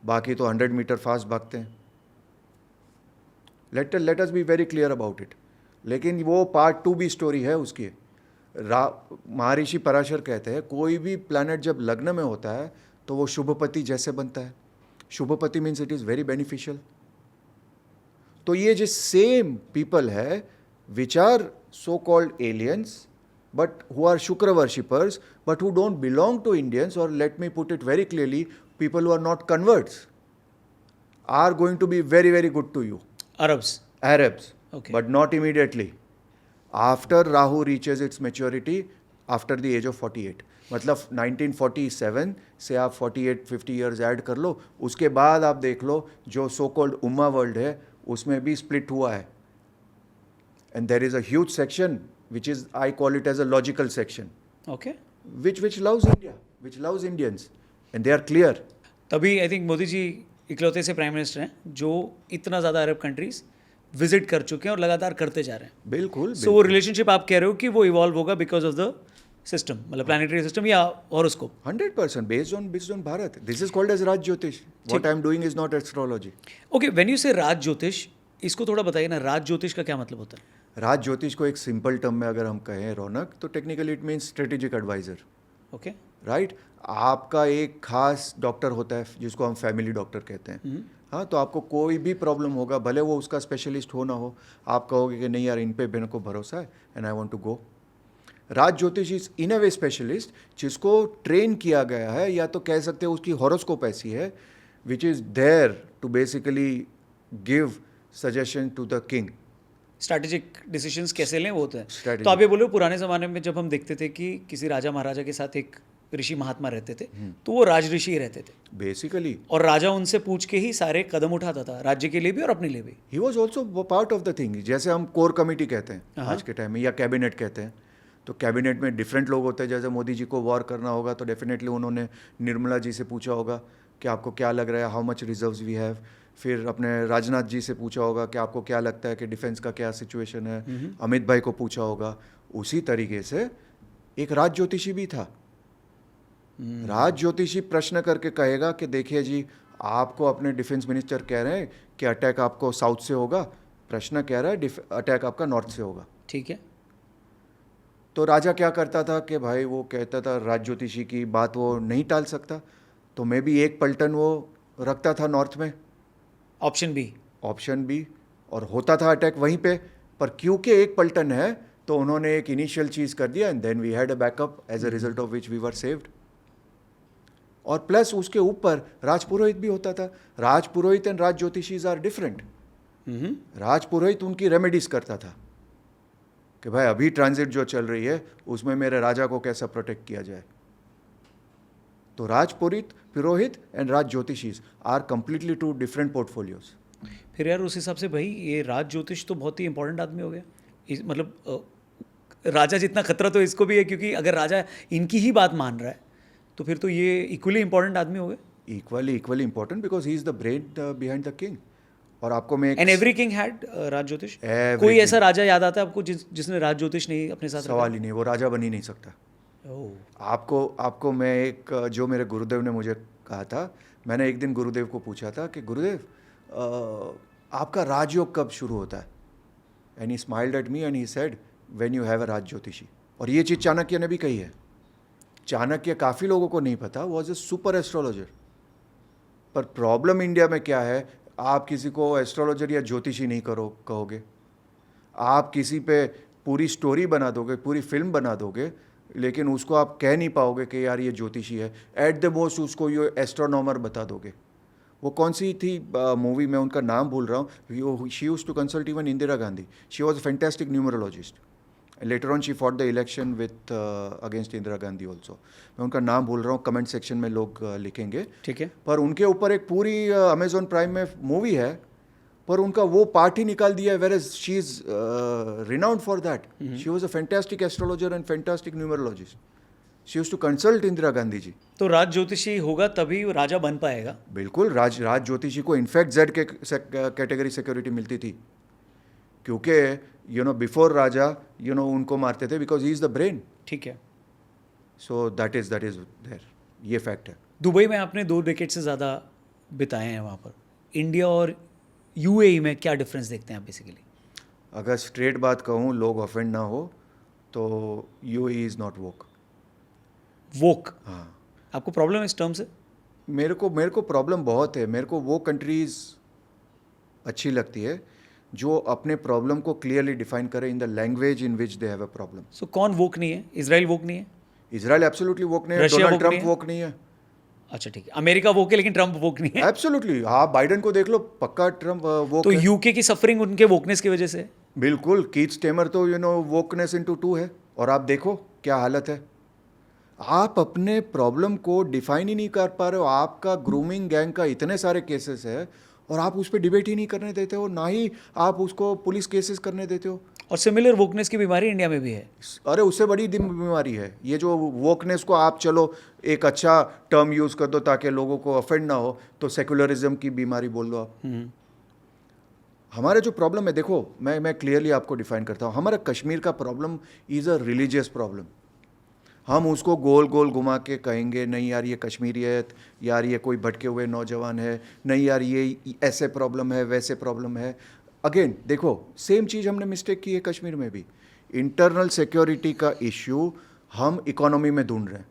A: बाकी तो 100 मीटर फास्ट भागते हैं। Let us be very clear about it. लेकिन वो पार्ट 2 भी स्टोरी है उसकी. महर्षि पराशर कहते हैं कोई भी प्लैनेट जब लग्न में होता है तो वो शुभपति जैसे बनता है. Shubhpati means it is very beneficial. तो ये जो सेम पीपल है which are so called aliens but who are Shukra worshippers, but who don't belong to Indians, or let me put it very clearly, people who are not converts, are going to be very, very good to you. Arabs.
B: Okay.
A: But not immediately. After Rahu reaches its maturity, after the age of 48. मतलब 1947 से आप 48-50 years add कर लो, उसके बाद आप देख लो जो so called उम्मा world है उसमें भी स्प्लिट हुआ है. And there is a huge section which is, I call it as a logical section,
B: Okay.
A: which loves India, which loves Indians, and they are clear.
B: तभी आई थिंक मोदी जी इकलौते से prime minister हैं जो इतना ज़्यादा अरब countries visit कर चुके हैं और लगातार करते जा रहे हैं.
A: बिल्कुल.
B: सो वो रिलेशनशिप आप कह रहे हो कि वो इवॉल्व होगा बिकॉज ऑफ द सिस्टम, मतलब प्लानिटरी सिस्टम या horoscope.
A: 100% based on Bharat. This is called as Raj Jyotish. What I am doing is not astrology.
B: Okay, when you से राज ज्योतिष, इसको थोड़ा बताइए ना, राज ज्योतिष का क्या मतलब होता है?
A: राज ज्योतिष को एक सिंपल टर्म में अगर हम कहें रौनक, तो technically it means strategic advisor.
B: Okay.
A: Right. आपका एक खास डॉक्टर होता है जिसको हम फैमिली डॉक्टर कहते हैं. हाँ, तो आपको कोई भी प्रॉब्लम होगा, भले वो उसका स्पेशलिस्ट हो ना हो, आप कहोगे कि नहीं यार इन पे मेरे को भरोसा है and I want to go. Raj jyotish is in a way specialist जिसको ट्रेन किया गया है, या तो कह सकते हैं उसकी हॉरोस्कोप ऐसी है which is there to basically give suggestion to the king.
B: Strategic decisions कैसे लें वो होता है.
A: Strategic.
B: तो आप ये बोल रहे हो पुराने ज़माने में जब हम देखते थे कि किसी राजा महाराजा के साथ एक ऋषि महात्मा रहते थे तो वो राज ऋषि ही रहते थे
A: बेसिकली.
B: और राजा उनसे पूछ के ही सारे कदम उठाता था, राज्य के लिए भी और अपने लिए भी.
A: He was also part of the thing. जैसे हम कोर कमिटी कहते हैं आज के टाइम में, या कैबिनेट कहते हैं, तो कैबिनेट में डिफरेंट लोग होते हैं. जैसे मोदी जी को वॉर करना होगा तो डेफिनेटली उन्होंने निर्मला जी से पूछा होगा कि आपको क्या लग रहा है, how much reserves we have. फिर अपने राजनाथ जी से पूछा होगा कि आपको क्या लगता है कि डिफेंस का क्या सिचुएशन है. अमित भाई को पूछा होगा. उसी तरीके से एक राज ज्योतिषी भी था. राज ज्योतिषी प्रश्न करके कहेगा कि देखिए जी, आपको अपने डिफेंस मिनिस्टर कह रहे हैं कि अटैक आपको साउथ से होगा, प्रश्न कह रहा है अटैक आपका नॉर्थ से होगा.
B: ठीक है.
A: तो राजा क्या करता था कि भाई वो कहता था राज ज्योतिषी की बात वो नहीं टाल सकता, तो मैं भी एक पलटन वो रखता था नॉर्थ में,
B: ऑप्शन बी,
A: और होता था अटैक वहीं पे. पर क्योंकि एक पलटन है तो उन्होंने एक इनिशियल चीज़ कर दिया and then we had a backup as a result of which we were saved. और प्लस उसके ऊपर राजपुरोहित भी होता था. Rajpurohit and raj ज्योतिषीज are different. राजपुरोहित उनकी रेमेडीज करता था कि भाई अभी ट्रांजिट जो चल रही है उसमें मेरे राजा को कैसा प्रोटेक्ट किया जाए. तो purohit and raj ज्योतिषीज are completely two different portfolios.
B: फिर यार उस हिसाब से भाई ये राज ज्योतिष तो बहुत ही इंपॉर्टेंट आदमी हो गया. मतलब राजा जितना खतरा तो इसको भी है, क्योंकि अगर राजा इनकी ही बात मान रहा है तो फिर तो ये इक्वली इंपॉर्टेंट आदमी हो गए.
A: Equally important because he is the brain behind the king. और आपको मैं
B: एंड एवरी किंग हैड राज ज्योतिष. कोई ऐसा राजा याद आता है आपको जिसने राज ज्योतिष नहीं अपने साथ
A: सवाल ही नहीं, वो राजा बन ही नहीं सकता. आपको मैं एक, जो मेरे गुरुदेव ने मुझे कहा था, मैंने एक दिन गुरुदेव को पूछा था कि गुरुदेव आपका राजयोग कब शुरू होता है. And he smiled at me and he said when you have a raj jyotishi. और ये चीज़ चाणक्य ने भी कही है. चाणक्य काफ़ी लोगों को नहीं पता, वॉज ए सुपर एस्ट्रोलॉजर. पर प्रॉब्लम इंडिया में क्या है, आप किसी को एस्ट्रोलॉजर या ज्योतिषी नहीं कहोगे. आप किसी पे पूरी स्टोरी बना दोगे, पूरी फिल्म बना दोगे, लेकिन उसको आप कह नहीं पाओगे कि यार ये ज्योतिषी है. एट द मोस्ट उसको ये एस्ट्रोनॉमर बता दोगे. वो कौन सी थी मूवी, में उनका नाम भूल रहा हूँ. She used to consult even Indira Gandhi. She was a fantastic numerologist. Later on she fought the election with against Indira Gandhi also. मैं उनका नाम भूल रहा हूँ, कमेंट सेक्शन में लोग लिखेंगे.
B: ठीक है.
A: पर उनके ऊपर एक पूरी अमेजोन प्राइम में मूवी है, पर उनका वो पार्ट ही निकाल दिया है. Where is she is renowned for that. She was a fantastic astrologer and fantastic numerologist. She used to consult Indira Gandhi ji.
B: तो राज ज्योतिषी होगा तभी राजा बन पाएगा.
A: बिल्कुल. राज ज्योतिषी को इनफैक्ट जेड के कैटेगरी सिक्योरिटी मिलती थी, क्योंकि बिफोर राजा उनको मारते थे because he is the brain.
B: ठीक है.
A: So that is there. ये फैक्ट है.
B: दुबई में आपने 2 डिकेड से ज़्यादा बिताए हैं वहाँ पर. इंडिया और यूएई में क्या डिफरेंस देखते हैं आप बेसिकली?
A: अगर स्ट्रेट बात कहूँ, लोग ऑफेंड ना हो, तो यूएई इज़ नॉट वोक।
B: वोक,
A: हाँ,
B: आपको प्रॉब्लम है इस टर्म से?
A: मेरे को प्रॉब्लम बहुत है। मेरे को वो कंट्रीज़ अच्छी लगती है जो अपने प्रॉब्लम को क्लियरली डिफाइन करें in the language in which they have a problem.
B: So कौन वोक नहीं है? इजराइल वोक नहीं है?
A: इजराइल एब्सोल्युटली वोक नहीं है,
B: रशिया
A: डोनाल्ड
B: woke नहीं
A: ट्रंप
B: है?
A: वोक नहीं है।
B: अच्छा ठीक है, अमेरिका वोक है लेकिन ट्रंप वोक नहीं है।
A: एब्सोल्युटली, हाँ, बाइडन को देख लो, पक्का ट्रंप
B: तो
A: वोक है।
B: यूके की सफरिंग उनके वोकनेस की वजह से है।
A: बिल्कुल, कीथ स्टेमर तो वोकनेस इनटू टू है, और आप देखो क्या हालत है। आप अपने प्रॉब्लम को डिफाइन ही नहीं कर पा रहे हो। आपका ग्रूमिंग गैंग का इतने सारे केसेस है और आप उस पर डिबेट ही नहीं करने देते हो, ना ही आप उसको पुलिस केसेस करने देते हो।
B: और सिमिलर वोकनेस की बीमारी इंडिया में भी है।
A: अरे उससे बड़ी बीमारी है ये जो वोकनेस को आप चलो एक अच्छा टर्म यूज़ कर दो ताकि लोगों को ऑफेंड ना हो, तो सेकुलरिज्म की बीमारी बोल दो आप। हमारा जो प्रॉब्लम है, देखो मैं क्लियरली आपको डिफाइन करता हूँ। हमारा कश्मीर का problem is a religious problem. हम उसको गोल गोल घुमा के कहेंगे नहीं यार ये कश्मीरियत, यार ये कोई भटके हुए नौजवान है, नहीं यार ये ऐसे प्रॉब्लम है, वैसे प्रॉब्लम है। अगेन देखो, सेम चीज़ हमने मिस्टेक की है कश्मीर में भी। इंटरनल सिक्योरिटी का इश्यू हम इकोनॉमी में ढूंढ रहे हैं।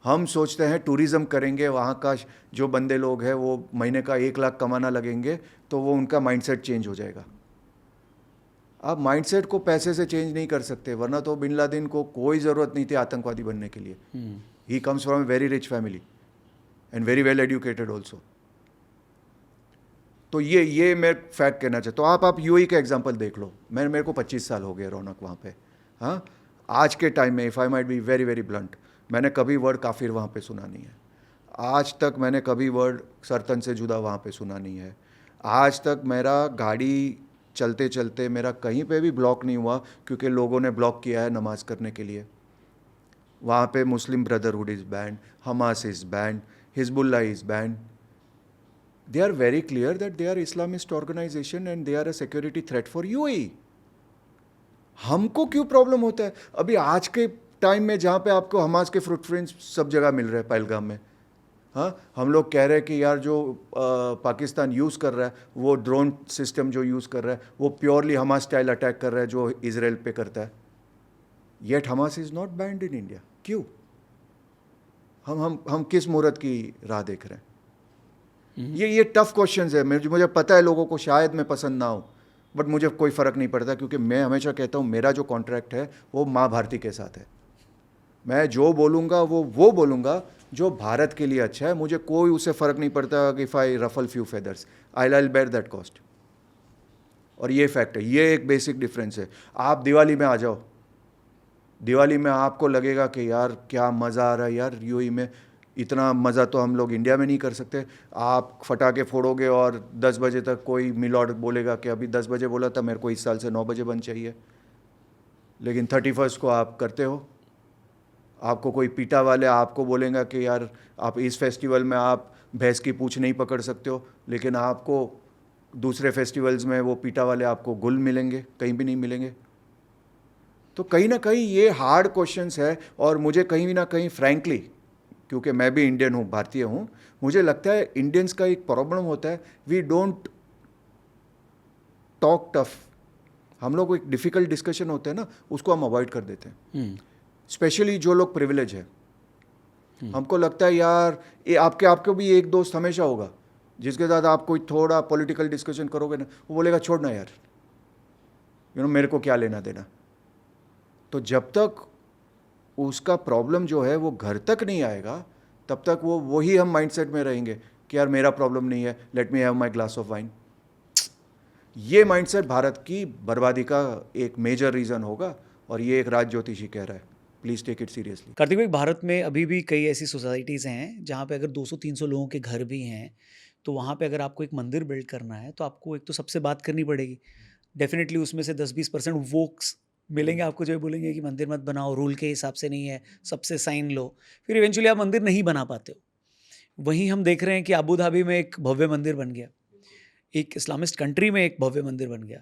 A: हम सोचते हैं टूरिज़्म करेंगे, वहाँ का जो बंदे लोग हैं वो महीने का 1 लाख कमाना लगेंगे तो वो उनका माइंडसेट चेंज हो जाएगा। आप माइंडसेट को पैसे से चेंज नहीं कर सकते, वरना तो बिन लादेन को कोई ज़रूरत नहीं थी आतंकवादी बनने के लिए। He comes from a very rich family and very well educated also. तो ये मैं फैक्ट कहना चाहता हूँ। आप यूएई का एग्जांपल देख लो। मेरे को 25 साल हो गए रौनक वहाँ पे। हाँ, आज के टाइम में, if I might be very very blunt, मैंने कभी वर्ड काफिर वहाँ पे सुना नहीं है। आज तक मैंने कभी वर्ड सरतन से जुदा वहाँ पे सुना नहीं है। आज तक मेरा गाड़ी चलते चलते मेरा कहीं पे भी ब्लॉक नहीं हुआ क्योंकि लोगों ने ब्लॉक किया है नमाज़ करने के लिए। वहाँ पे Muslim Brotherhood is banned, Hamas is banned, Hezbollah is banned. They are very clear that they are Islamist organization and they are a security threat for UAE. हमको क्यों प्रॉब्लम होता है? अभी आज के टाइम में जहाँ पे आपको हमास के फुटप्रिंट्स सब जगह मिल रहे हैं पहलगाम में, हाँ, हम लोग कह रहे हैं कि यार जो पाकिस्तान यूज़ कर रहा है, वो ड्रोन सिस्टम जो यूज़ कर रहा है, वो प्योरली हमास स्टाइल अटैक कर रहा है जो इसराइल पे करता है। Yet Hamas is not band in India. क्यों? हम किस मुहूर्त की राह देख रहे हैं? ये टफ क्वेश्चंस है। मुझे पता है लोगों को शायद मैं पसंद ना हो, बट मुझे कोई फ़र्क नहीं पड़ता क्योंकि मैं हमेशा कहता हूँ मेरा जो कॉन्ट्रैक्ट है वो माँ भारती के साथ है। मैं जो बोलूँगा वो बोलूँगा जो भारत के लिए अच्छा है। मुझे कोई उससे फ़र्क नहीं पड़ता कि if I ruffle few feathers, I bear that cost. और ये फैक्ट है, ये एक बेसिक डिफरेंस है। आप दिवाली में आ जाओ, दिवाली में आपको लगेगा कि यार क्या मज़ा आ रहा है यार यूएई में, इतना मज़ा तो हम लोग इंडिया में नहीं कर सकते। आप फटाके फोड़ोगे और 10 बजे तक कोई मिलॉर्ड बोलेगा कि अभी 10 बजे बोला था, मेरे को इस साल से 9 बजे बंद चाहिए। लेकिन 31 को आप करते हो। आपको कोई पीटा वाले आपको बोलेगा कि यार आप इस फेस्टिवल में आप भैंस की पूंछ नहीं पकड़ सकते हो, लेकिन आपको दूसरे फेस्टिवल्स में वो पीटा वाले आपको गुल मिलेंगे, कहीं भी नहीं मिलेंगे। तो कहीं ना कहीं ये हार्ड क्वेश्चंस है। और मुझे कहीं ना कहीं फ्रैंकली, क्योंकि मैं भी इंडियन हूँ, भारतीय हूँ, मुझे लगता है इंडियंस का एक प्रॉब्लम होता है, वी डोंट टॉक टफ। हम लोग एक डिफ़िकल्ट डिस्कशन होते हैं ना, उसको हम अवॉइड कर देते हैं। स्पेशली जो लोग प्रिविलेज है, हमको लगता है यार ये आपको भी एक दोस्त हमेशा होगा जिसके साथ आप कोई थोड़ा पॉलिटिकल डिस्कशन करोगे ना, वो बोलेगा छोड़ना यार, मेरे को क्या लेना देना। तो जब तक उसका प्रॉब्लम जो है वो घर तक नहीं आएगा, तब तक वही हम माइंडसेट में रहेंगे कि यार मेरा प्रॉब्लम नहीं है, let me have my glass of wine. ये माइंडसेट भारत की बर्बादी का एक मेजर रीज़न होगा, और ये एक राज ज्योतिषी कह रहा है। Please take it seriously.
B: Kartik भाई, भारत में अभी भी कई ऐसी सोसाइटीज़ हैं जहाँ पे अगर 200-300 लोगों के घर भी हैं, तो वहाँ पे अगर आपको एक मंदिर बिल्ड करना है तो आपको एक तो सबसे बात करनी पड़ेगी। डेफिनेटली उसमें से 10-20% वोक्स मिलेंगे आपको जो बोलेंगे कि मंदिर मत बनाओ, रूल के हिसाब से नहीं है, सबसे साइन लो। फिर इवेंचुअली आप मंदिर नहीं बना पाते हो। वहीं हम देख रहे हैं कि अबू धाबी में एक भव्य मंदिर बन गया, एक इस्लामिस्ट कंट्री में एक भव्य मंदिर बन गया।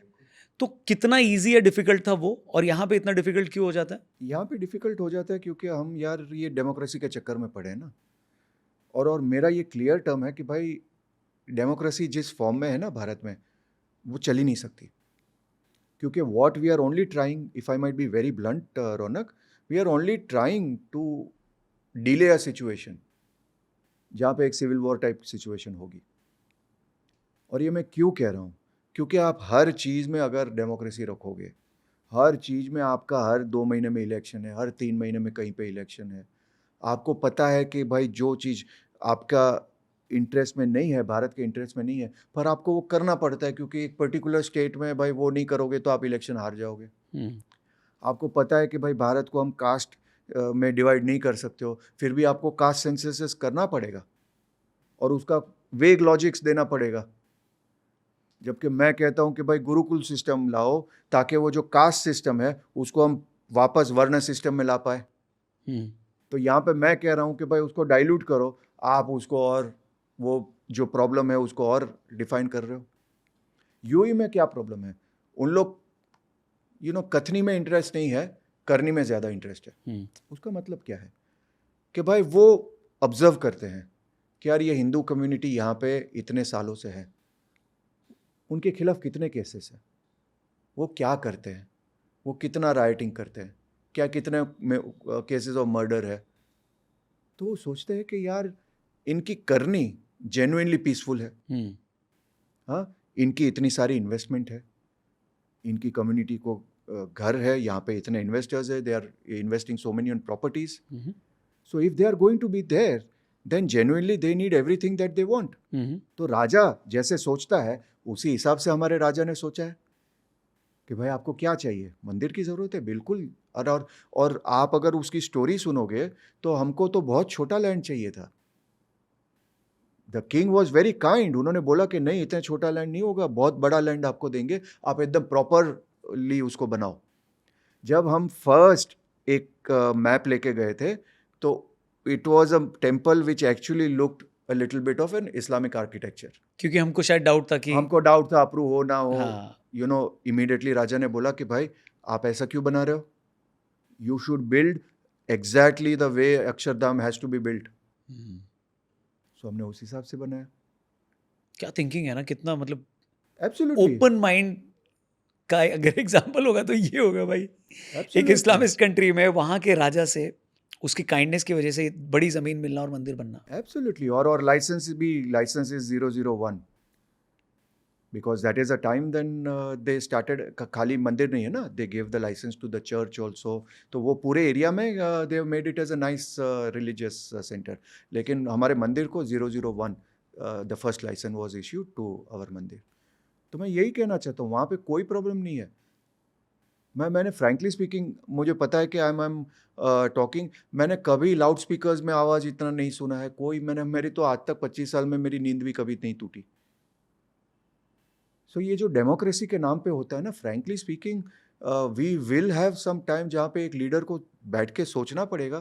B: तो कितना ईजी या डिफ़िकल्ट था वो, और यहाँ पे इतना डिफ़िकल्ट क्यों हो जाता है?
A: यहाँ पे डिफ़िकल्ट हो जाता है क्योंकि हम यार ये डेमोक्रेसी के चक्कर में पड़े हैं ना। और मेरा ये क्लियर टर्म है कि भाई डेमोक्रेसी जिस फॉर्म में है ना भारत में, वो चल ही नहीं सकती, क्योंकि what we are only trying, if I might be very blunt Raunak, we are only trying to delay a situation जहाँ पे एक सिविल वॉर टाइप सिचुएशन होगी। और ये मैं क्यों कह रहा हूँ, क्योंकि आप हर चीज़ में अगर डेमोक्रेसी रखोगे, हर चीज़ में आपका हर 2 महीने में इलेक्शन है, हर 3 महीने में कहीं पे इलेक्शन है, आपको पता है कि भाई जो चीज़ आपका इंटरेस्ट में नहीं है, भारत के इंटरेस्ट में नहीं है, पर आपको वो करना पड़ता है, क्योंकि एक पर्टिकुलर स्टेट में भाई वो नहीं करोगे तो आप इलेक्शन हार जाओगे। आपको पता है कि भाई भारत को हम कास्ट में डिवाइड नहीं कर सकते हो, फिर भी आपको कास्ट सेंसस करना पड़ेगा और उसका वेग लॉजिक्स देना पड़ेगा। जबकि मैं कहता हूं कि भाई गुरुकुल सिस्टम लाओ, ताकि वो जो कास्ट सिस्टम है उसको हम वापस वर्ण सिस्टम में ला पाए। तो यहाँ पे मैं कह रहा हूँ कि भाई उसको डाइल्यूट करो, आप उसको और वो जो प्रॉब्लम है उसको और डिफाइन कर रहे हो। यूएई में क्या प्रॉब्लम है, उन लोग कथनी में इंटरेस्ट नहीं है, करनी में ज़्यादा इंटरेस्ट है। उसका मतलब क्या है कि भाई वो ऑब्जर्व करते हैं कि यार ये हिंदू कम्युनिटी यहाँ पे इतने सालों से है, उनके खिलाफ कितने केसेस हैं, वो क्या करते हैं, वो कितना राइटिंग करते हैं, क्या कितने केसेस ऑफ मर्डर है। तो वो सोचते हैं कि यार इनकी करनी जेन्युइनली पीसफुल है, हाँ, इनकी इतनी सारी इन्वेस्टमेंट है, इनकी कम्युनिटी को घर है, यहाँ पे इतने इन्वेस्टर्स है, they are investing so many on properties, so if they are going to be there then genuinely they need everything that they want. तो राजा जैसे सोचता है उसी हिसाब से हमारे राजा ने सोचा है कि भाई आपको क्या चाहिए, मंदिर की ज़रूरत है, बिल्कुल। और आप अगर उसकी स्टोरी सुनोगे तो हमको तो बहुत छोटा लैंड चाहिए था। The king was very kind, उन्होंने बोला कि नहीं इतना छोटा लैंड नहीं होगा, बहुत बड़ा लैंड आपको देंगे, आप एकदम प्रॉपरली उसको बनाओ। जब हम फर्स्ट एक मैप लेके गए थे तो it was a temple which actually looked a little bit of an Islamic architecture.
B: क्योंकि हमको शायद डाउट था कि
A: हमको डाउट था अप्रूव हो ना हो।
B: हाँ,
A: इमीडिएटली राजा ने बोला कि भाई आप ऐसा क्यों बना रहे हो, you should build exactly the way Akshardham has to be built. So हमने उस हिसाब से बनाया।
B: क्या थिंकिंग है ना, कितना मतलब
A: एब्सोल्युटली
B: ओपन माइंड का अगर एग्जांपल होगा तो ये होगा भाई। एक
A: एब्सोल्युटली
B: इस्लामिस्ट कंट्री में वहाँ के राजा से उसकी काइंडनेस की वजह से बड़ी ज़मीन मिलना और मंदिर बनना।
A: एब्सोल्युटली। और licence is 001 because that is a time then they started. खाली मंदिर नहीं है ना, they give the licence to the church also. तो वो पूरे एरिया में they made it as a nice religious centre. लेकिन हमारे मंदिर को 001 the first licence was issued to our मंदिर। तो मैं यही कहना चाहता हूँ, वहाँ पे कोई प्रॉब्लम नहीं है। मैंने फ्रैंकली स्पीकिंग, मुझे पता है कि आई एम टॉकिंग, मैंने कभी लाउड स्पीकर्स में आवाज़ इतना नहीं सुना है कोई। मेरी तो आज तक 25 साल में मेरी नींद भी कभी नहीं टूटी। सो ये जो डेमोक्रेसी के नाम पे होता है ना, frankly speaking we will have some time जहाँ पे एक लीडर को बैठ के सोचना पड़ेगा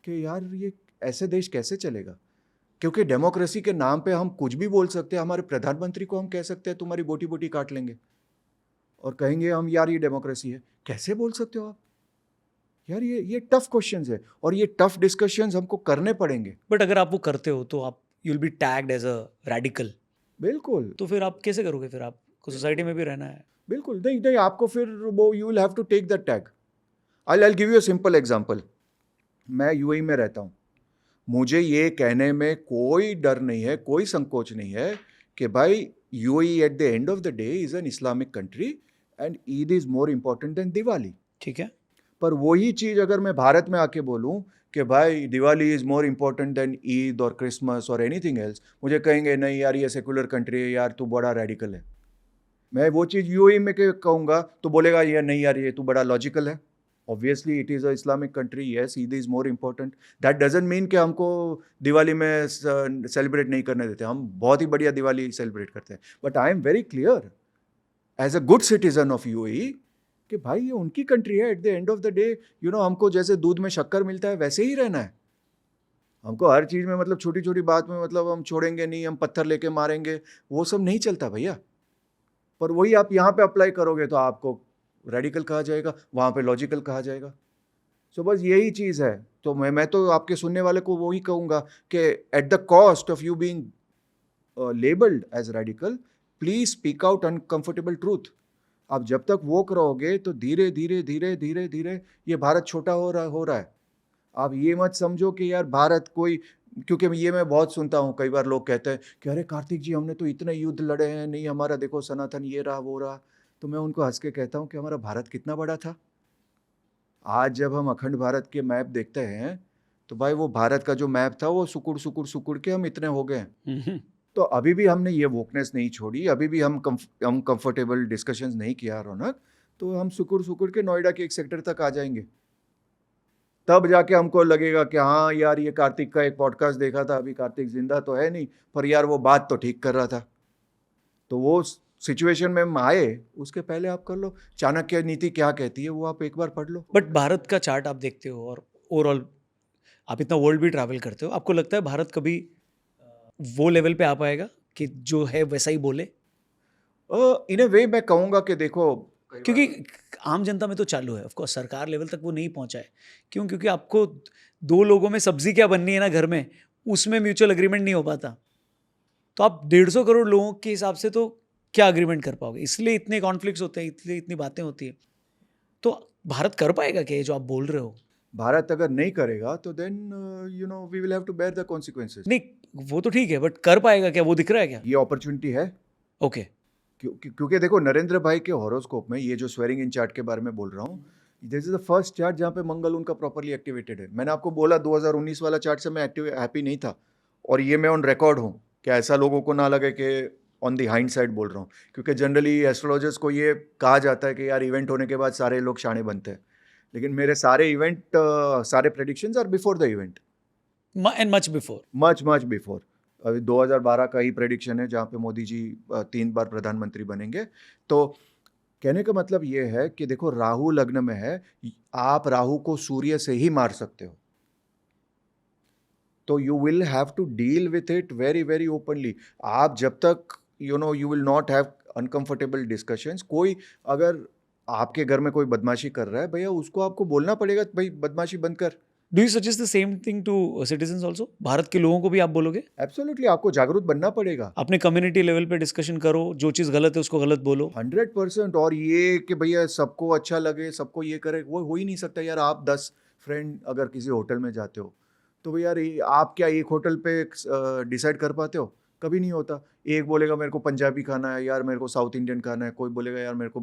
A: कि यार ये ऐसे देश कैसे चलेगा। क्योंकि डेमोक्रेसी के नाम पे हम कुछ भी बोल सकते हैं। हमारे प्रधानमंत्री को हम कह सकते हैं तुम्हारी बोटी बोटी काट लेंगे और कहेंगे हम यार ये डेमोक्रेसी है। कैसे बोल सकते हो आप यार? ये टफ क्वेश्चंस है और ये टफ डिस्कशंस हमको करने पड़ेंगे।
B: बट अगर आप वो करते हो तो आप you will be tagged as a radical.
A: बिल्कुल
B: तो फिर आप कैसे करोगे? फिर आपको सोसाइटी में भी रहना है।
A: बिल्कुल। नहीं नहीं, आपको फिर वो you will have to take the tag. I give you a simple example. मैं यूएई में रहता हूँ, मुझे ये कहने में कोई डर नहीं है, कोई संकोच नहीं है कि भाई UAE at the end of the day is an Islamic country and Eid is more important than Diwali.
B: ठीक है।
A: पर वही चीज़ अगर मैं भारत में आके बोलूँ कि भाई Diwali is more important then Eid और क्रिसमस और एनीथिंग एल्स, मुझे कहेंगे नहीं यार ये सेकुलर कंट्री है यार, तू बड़ा रेडिकल है। मैं वो चीज़ यूएई में कहूँगा तो बोलेगा यार नहीं यार ये तू बड़ा लॉजिकल है। Obviously it is a Islamic country, yes Eid is more important. That doesn't mean कि हमको दिवाली में सेलिब्रेट नहीं करने देते। हम बहुत ही बढ़िया दिवाली सेलिब्रेट करते हैं। But I am very clear as a good citizen of UAE कि भाई ये उनकी कंट्री है। At the end of the day हमको जैसे दूध में शक्कर मिलता है वैसे ही रहना है। हमको हर चीज़ में मतलब छोटी छोटी बात में मतलब हम छोड़ेंगे नहीं, हम पत्थर लेके मारेंगे, वो सब नहीं चलता भैया। पर वही आप यहाँ पे अप्लाई करोगे तो आपको रेडिकल कहा जाएगा, वहाँ पे लॉजिकल कहा जाएगा। सो बस यही चीज़ है। तो मैं तो आपके सुनने वाले को वही कहूँगा कि at the cost of you being labelled as radical, please speak out uncomfortable truth. आप जब तक वो करोगे तो धीरे धीरे धीरे धीरे धीरे ये भारत छोटा हो रहा है. आप ये मत समझो कि यार भारत कोई, क्योंकि ये मैं बहुत सुनता हूँ, कई बार लोग कहते हैं कि अरे कार्तिक जी हमने तो इतने युद्ध लड़े हैं, नहीं हमारा देखो सनातन ये रहा वो रहा. तो मैं उनको हंस के कहता हूँ कि हमारा भारत कितना बड़ा था. आज जब हम अखंड भारत के मैप देखते हैं तो भाई वो भारत का जो मैप था वो सुकुड़ के हम इतने हो गए हैं. तो अभी भी हमने ये वोकनेस नहीं छोड़ी, अभी भी हम कंफर्टेबल डिस्कशंस नहीं किया रौनक. तो हम सुकुड़ के नोएडा के एक सेक्टर तक आ जाएंगे, तब जाके हमको लगेगा कि हाँ यार ये कार्तिक का एक पॉडकास्ट देखा था, अभी कार्तिक जिंदा तो है नहीं पर यार वो बात तो ठीक कर रहा था. तो वो सिचुएशन में हम आए उसके पहले आप कर लो. चाणक्य नीति क्या कहती है वो आप एक बार पढ़ लो.
B: बट भारत का चार्ट आप देखते हो और ओवरऑल आप इतना वर्ल्ड भी ट्रैवल करते हो, आपको लगता है भारत कभी वो लेवल पे आ पाएगा कि जो है वैसा ही बोले?
A: इन ए वे मैं कहूँगा कि देखो,
B: क्योंकि आम जनता में तो चालू है, ऑफ कोर्स सरकार लेवल तक वो नहीं पहुंचा है. क्यों? क्योंकि आपको दो लोगों में सब्जी क्या बननी है ना घर में, उसमें म्यूचुअल एग्रीमेंट नहीं हो पाता. तो आप 150 करोड़ लोगों के हिसाब से तो क्या एग्रीमेंट कर पाओगे? इसलिए इतने कॉन्फ्लिक्ट्स होते हैं, इसलिए इतनी बातें होती है. तो भारत कर पाएगा क्या ये जो आप बोल रहे हो?
A: भारत अगर नहीं करेगा तो then we will have to bear the consequences.
B: नहीं, वो तो ठीक है, बट कर पाएगा क्या? वो दिख रहा है क्या?
A: ये अपॉर्चुनिटी है.
B: ओके.
A: क्योंकि देखो नरेंद्र भाई के हॉरोस्कोप में ये जो स्वेरिंग इन चार्ट के बारे में बोल रहा हूँ, this is the first chart जहाँ पे मंगल उनका प्रॉपर्ली एक्टिवेटेड है. मैंने आपको बोला 2019 वाला चार्ट से मैं हैप्पी नहीं था, और ये मैं ऑन रिकॉर्ड हूँ कि ऐसा लोगों को ना लगे कि ऑन द हाइंड साइड बोल रहा हूँ, क्योंकि जनरली एस्ट्रोलॉजर्स को ये कहा जाता है कि यार इवेंट होने के बाद सारे लोग शाणे बनते हैं, लेकिन मेरे सारे इवेंट सारे predictions are before the event,
B: and much before.
A: Much before. अभी 2012 का ही प्रेडिक्शन है जहाँ पे मोदी जी 3 बार प्रधानमंत्री बनेंगे. तो कहने का मतलब ये है कि देखो राहु लग्न में है, आप राहु को सूर्य से ही मार सकते हो. तो you will have to deal with it very very openly. आप जब तक you will not have uncomfortable discussions. कोई अगर आपके घर में कोई बदमाशी कर रहा है, भैया उसको आपको बोलना पड़ेगा भाई बदमाशी बंद कर.
B: Do you suggest the same thing to citizens also? Bharat के लोगों को भी आप बोलोगे?
A: एब्सोल्युटली, आपको जागरूक बनना पड़ेगा.
B: अपने कम्युनिटी लेवल पे डिस्कशन करो, जो चीज़ गलत है उसको गलत बोलो.
A: 100%. और ये कि भैया सबको अच्छा लगे, सबको ये करे, वो हो ही नहीं सकता यार. आप 10 फ्रेंड अगर किसी होटल में जाते हो तो भैया आप क्या एक होटल पे डिसाइड कर पाते हो? कभी नहीं होता. एक बोलेगा मेरे को पंजाबी खाना है, यार मेरे को साउथ इंडियन खाना है, कोई बोलेगा यार मेरे को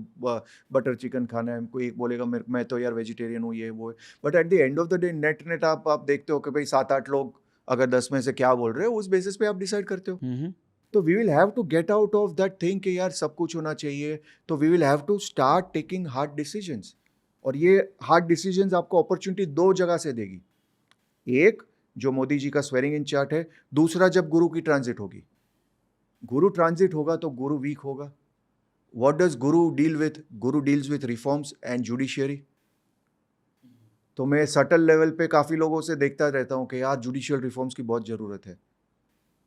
A: बटर चिकन खाना है, कोई एक बोलेगा मैं तो यार वेजिटेरियन हूँ, ये वो है. But at the end of the day net आप देखते हो कि भाई 7-8 लोग अगर 10 में से क्या बोल रहे हो, उस बेसिस पे आप डिसाइड करते हो. तो we will have to get out of that thing कि यार सब कुछ होना चाहिए. तो we will have to start taking hard decisions. और ये हार्ड डिसीजंस आपको अपॉर्चुनिटी 2 जगह से देगी. एक जो मोदी जी का स्वेरिंग इन चार्ट है, दूसरा जब गुरु की ट्रांजिट होगी. गुरु ट्रांजिट होगा तो गुरु वीक होगा. What does Guru deal with? Guru deals with reforms and judiciary. तो मैं सटल लेवल पे काफ़ी लोगों से देखता रहता हूँ कि यार जुडिशियल रिफॉर्म्स की बहुत ज़रूरत है.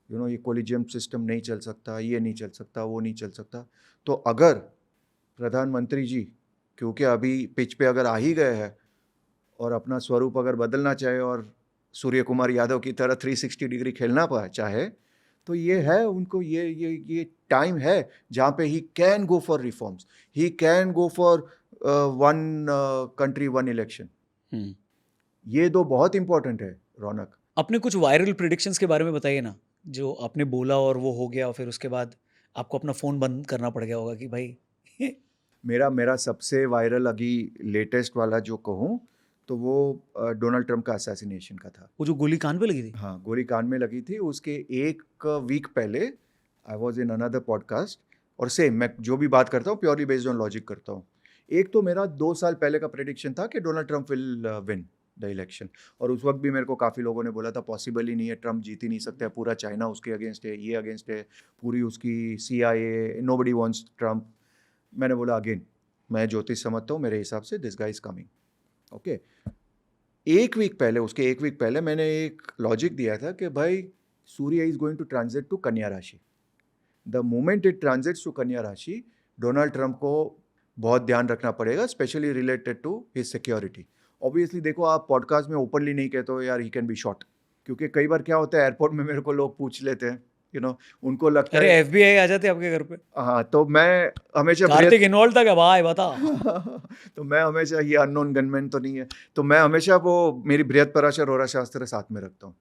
A: ये कोलिजियम सिस्टम नहीं चल सकता, ये नहीं चल सकता, वो नहीं चल सकता. तो अगर प्रधानमंत्री जी, क्योंकि अभी पिच पे अगर आ ही गए हैं और अपना स्वरूप अगर बदलना चाहे और सूर्य कुमार यादव की तरह 360 डिग्री खेलना चाहे, तो ये है उनको, ये टाइम है जहाँ पे he can go for reforms, he can go for one country one election. ये 2 बहुत इंपॉर्टेंट है रौनक.
B: अपने कुछ वायरल प्रिडिक्शंस के बारे में बताइए ना, जो आपने बोला और वो हो गया और फिर उसके बाद आपको अपना फ़ोन बंद करना पड़ गया होगा कि भाई
A: मेरा सबसे वायरल अभी लेटेस्ट वाला जो कहूँ तो वो डोनाल्ड ट्रंप का असैसिनेशन का था.
B: वो जो गोली कान पे लगी थी?
A: हाँ, गोली कान में लगी थी. उसके एक वीक पहले I was in another podcast, और सेम मैं जो भी बात करता हूँ प्योरली बेस्ड ऑन लॉजिक करता हूँ. एक तो मेरा 2 साल पहले का प्रेडिक्शन था कि Donald Trump will win the election, और उस वक्त भी मेरे को काफ़ी लोगों ने बोला था पॉसिबल ही नहीं है, ट्रंप जीत ही नहीं सकता है, पूरा चाइना उसके अगेंस्ट है, ये अगेंस्ट है, पूरी उसकी CIA, नोबडी वांट्स ट्रंप. मैंने बोला अगेन मैं ज्योतिष समझता हूँ, मेरे हिसाब से this guy is coming. Okay. उसके एक वीक पहले मैंने एक लॉजिक दिया था कि भाई Surya is going to transit to Kanya rashi. The moment it transits to Kanya rashi, Donald Trump को बहुत ध्यान रखना पड़ेगा, especially related to his security. Obviously देखो, आप पॉडकास्ट में ओपनली नहीं कहते हो यार ही कैन बी शॉट, क्योंकि कई बार क्या होता है एयरपोर्ट में मेरे को लोग पूछ लेते हैं उनको लगता
B: अरे
A: है।
B: FBI आ जाते आपके घर पे?
A: हाँ, तो मैं हमेशा
B: कार्तिक इन्वॉल्व था क्या भाई बता?
A: तो मैं हमेशा, ये अननोन गनमैन तो नहीं है, तो मैं हमेशा वो मेरी बृहत्पराशर होरा शास्त्र साथ में रखता हूँ।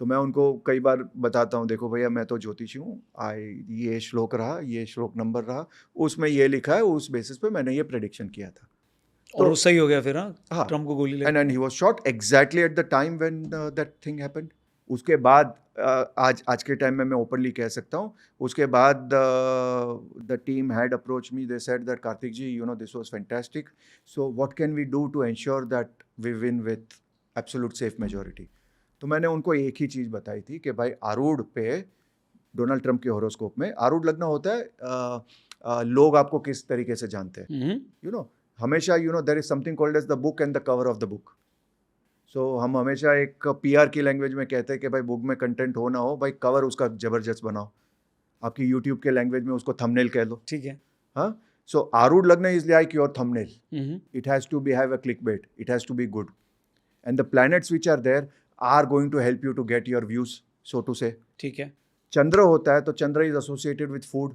A: तो मैं उनको कई बार बताता हूँ, देखो भैया मैं तो ज्योतिषी हूँ, ये श्लोक रहा, ये श्लोक नंबर रहा, उसमें ये लिखा है, उस बेसिस पे मैंने ये प्रेडिक्शन किया था।
B: और
A: तो
B: वो सही हो गया फिर? हाँ,
A: हाँ,
B: ट्रम्प को गोली
A: एंड
B: लगी।
A: He was shot exactly at the time when that thing happened. उसके बाद आज के टाइम में मैं ओपनली कह सकता हूँ, उसके बाद the team had approach me, they said that Kartik ji, this was fantastic, so what can we do to ensure that we win with absolute safe majority. तो मैंने उनको एक ही चीज़ बताई थी कि भाई आरूढ़ पे, डोनाल्ड ट्रंप के हॉरोस्कोप में आरूढ़ लग्न होता है, लोग आपको किस तरीके से जानते हैं, हमेशा there is something called as the book and the cover of the book. So हम हमेशा एक पीआर की लैंग्वेज में कहते हैं कि भाई बुक में कंटेंट हो ना हो, भाई कवर उसका जबरदस्त बनाओ, आपकी यूट्यूब के लैंग्वेज में उसको थंबनेल कह लो।
B: ठीक है।
A: हाँ, सो आरूढ़ लग्न is like your thumbnail,
B: hmm.
A: it has to be have a clickbait, it has to be good, and the planets which are there are going to help you to get your views, so to say.
B: ठीक है।
A: चंद्र होता है तो चंद्र is associated with food.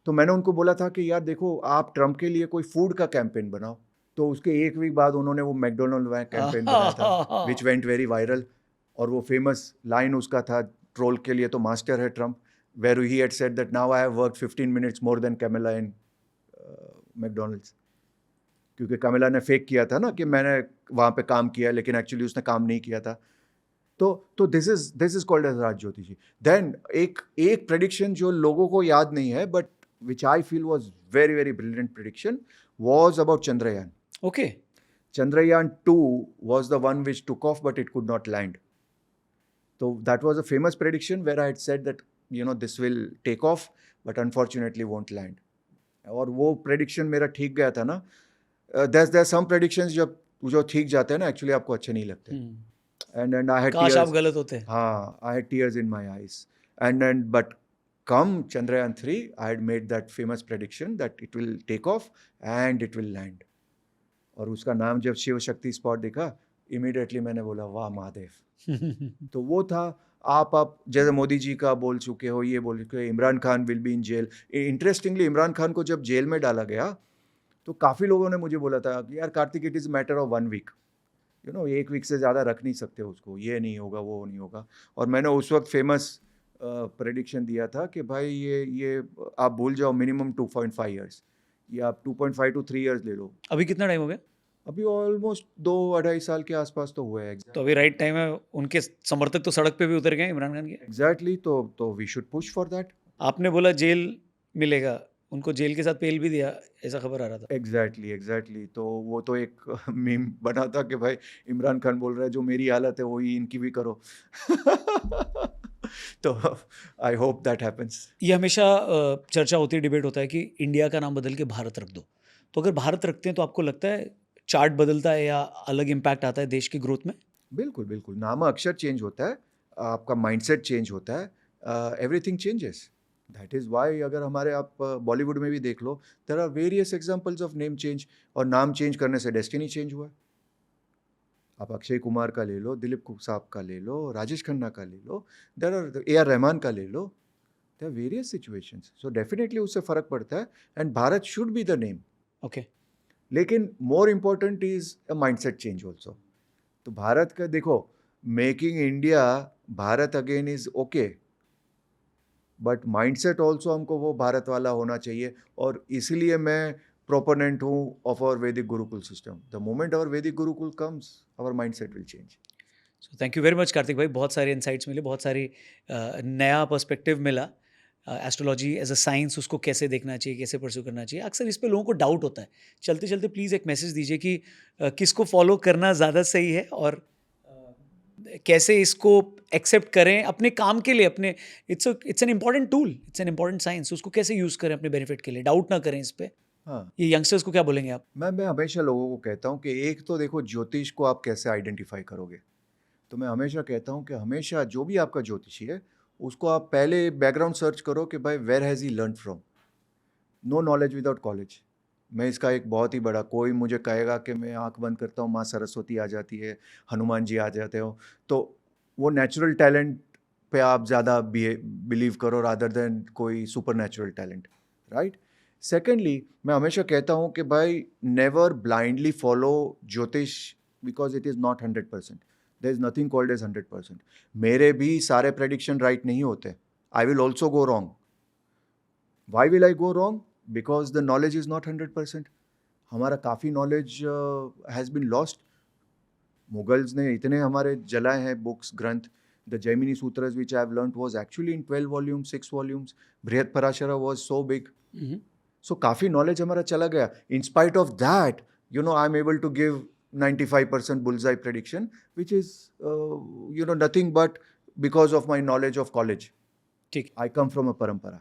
A: तो मैंने उनको बोला था कि यार देखो, आप ट्रम्प के लिए कोई फूड का कैंपेन बनाओ। तो उसके एक वीक बाद उन्होंने वो मैकडोनल्ड कैंपेन बनाया था, विच वेंट वेरी वायरल। और वो फेमस लाइन उसका था, ट्रोल के लिए तो मास्टर है Trump, where he had said that now I have work 15 minutes more than Kamala in McDonald's. क्योंकि कैमेला ने फेक किया था ना कि मैंने वहाँ पे काम किया, लेकिन एक्चुअली उसने काम नहीं किया था। तो दिस इज कॉल्ड एज राज ज्योतिषी। देन एक प्रेडिक्शन जो लोगों को याद नहीं है, but which I feel was very very brilliant prediction, was about Chandrayaan.
B: Okay.
A: Chandrayaan 2 was the one which took off, but it could not land. So that was a famous prediction where I had said that this will take off, but unfortunately won't land. और वो prediction मेरा ठीक गया था ना। There's some predictions जो ठीक जाते हैं ना, actually आपको अच्छे नहीं लगते। And I had
B: काश आप
A: tears.
B: गलत होते।
A: हाँ, I had tears in my eyes. And but come Chandrayaan 3, I had made that famous prediction that it will take off and it will land. और उसका नाम जब शिव शक्ति स्पॉट दिखा, इमीडिएटली मैंने बोला वाह महादेव। तो वो था। आप जैसे मोदी जी का बोल चुके हो, ये बोल चुके हो, Imran Khan will be in jail. Interestingly Imran Khan को जब जेल में डाला गया तो काफ़ी लोगों ने मुझे बोला था कि यार Kartik, it is matter of 1 week, एक वीक से ज़्यादा रख नहीं सकते उसको, ये नहीं होगा, वो नहीं होगा। और मैंने उस वक्त फेमस प्रेडिक्शन दिया था कि भाई ये आप भूल जाओ, मिनिमम 2.5 ईयर्स, या आप 2.5 to 3 ईयर्स ले लो।
B: अभी कितना टाइम हो गया?
A: अभी ऑलमोस्ट 2-2.5 साल के आसपास तो हुए हैं।
B: तो अभी राइट टाइम है। उनके समर्थक तो सड़क पे भी उतर गए इमरान खान के।
A: एग्जैक्टली, तो we should push for that.
B: आपने बोला जेल मिलेगा, उनको जेल के साथ पेल भी दिया, ऐसा खबर आ रहा था।
A: एग्जैक्टली। तो वो तो एक मीम बना था कि भाई इमरान खान बोल रहा है जो मेरी हालत है वही इनकी भी करो। तो आई होप दैट हैपेंस।
B: ये हमेशा चर्चा होती है, डिबेट होता है कि इंडिया का नाम बदल के भारत रख दो। तो अगर भारत रखते हैं तो आपको लगता है चार्ट बदलता है या अलग इम्पैक्ट आता है देश की ग्रोथ में?
A: बिल्कुल बिल्कुल, नाम अक्षर चेंज होता है, आपका माइंडसेट चेंज होता है, everything changes. That is why अगर हमारे आप बॉलीवुड में भी देख लो, there are various examples of name change. और नाम चेंज करने से डेस्टिनी चेंज हुआ है। आप अक्षय कुमार का ले लो, दिलीप साहब का ले लो, राजेश खन्ना का ले लो, देयर आर AR रहमान का ले लो, there are various situations. So definitely उससे फ़र्क पड़ता है, and Bharat should be the name.
B: Okay.
A: लेकिन more important is a mindset change also. तो भारत का देखो, making India Bharat again is okay, but mindset also हमको वो भारत वाला होना चाहिए। और इसलिए मैं प्रोपोनेंट हूँ of our Vedic gurukul system. The moment our Vedic gurukul comes, our mindset will change.
B: So thank you very much Kartik भाई, बहुत सारे इंसाइट्स मिले, बहुत सारी नया पर्सपेक्टिव मिला। एस्ट्रोलॉजी एज अ साइंस, उसको कैसे देखना चाहिए, कैसे परस्यू करना चाहिए। अक्सर इस पे लोगों को डाउट होता है। चलते चलते प्लीज़ एक मैसेज दीजिए कि किसको फॉलो करना ज़्यादा सही है और कैसे इसको एक्सेप्ट करें अपने काम के लिए। अपने it's an important tool, it's an important science, उसको कैसे यूज़ करें अपने बेनिफिट के लिए। डाउट ना करें इस पे।
A: हाँ,
B: ये यंगस्टर्स को क्या बोलेंगे आप?
A: मैं हमेशा लोगों को कहता हूँ कि एक तो देखो, ज्योतिष को आप कैसे आइडेंटिफाई करोगे। तो मैं हमेशा कहता हूँ कि हमेशा जो भी आपका ज्योतिषी है, उसको आप पहले बैकग्राउंड सर्च करो कि भाई where has he learn from. No knowledge without college. मैं इसका एक बहुत ही बड़ा, कोई मुझे कहेगा कि मैं आंख बंद करता हूँ माँ सरस्वती आ जाती है, हनुमान जी आ जाते हो, तो वो नेचुरल टैलेंट पे आप ज़्यादा बिलीव करो रादर देन कोई supernatural talent, right? Secondly, मैं हमेशा कहता हूँ कि भाई नेवर ब्लाइंडली फॉलो ज्योतिष because it is not 100%. There is nothing called as 100%. मेरे भी सारे प्रेडिक्शन राइट नहीं होते. I will also go wrong. Why will I go wrong? Because the knowledge is not 100%. हमारा काफ़ी knowledge has been lost. Mughals ने इतने हमारे जलाए हैं बुक्स, ग्रंथ. The Jaimini sutras which I have learned was actually in 12 volumes, 6 volumes. Brihatparashara was so big. So काफ़ी knowledge हमारा चला गया. In spite of that, I am able to give 95% bullseye prediction, which is nothing but because of my knowledge of college.
B: ठीक.
A: I come from a परंपरा.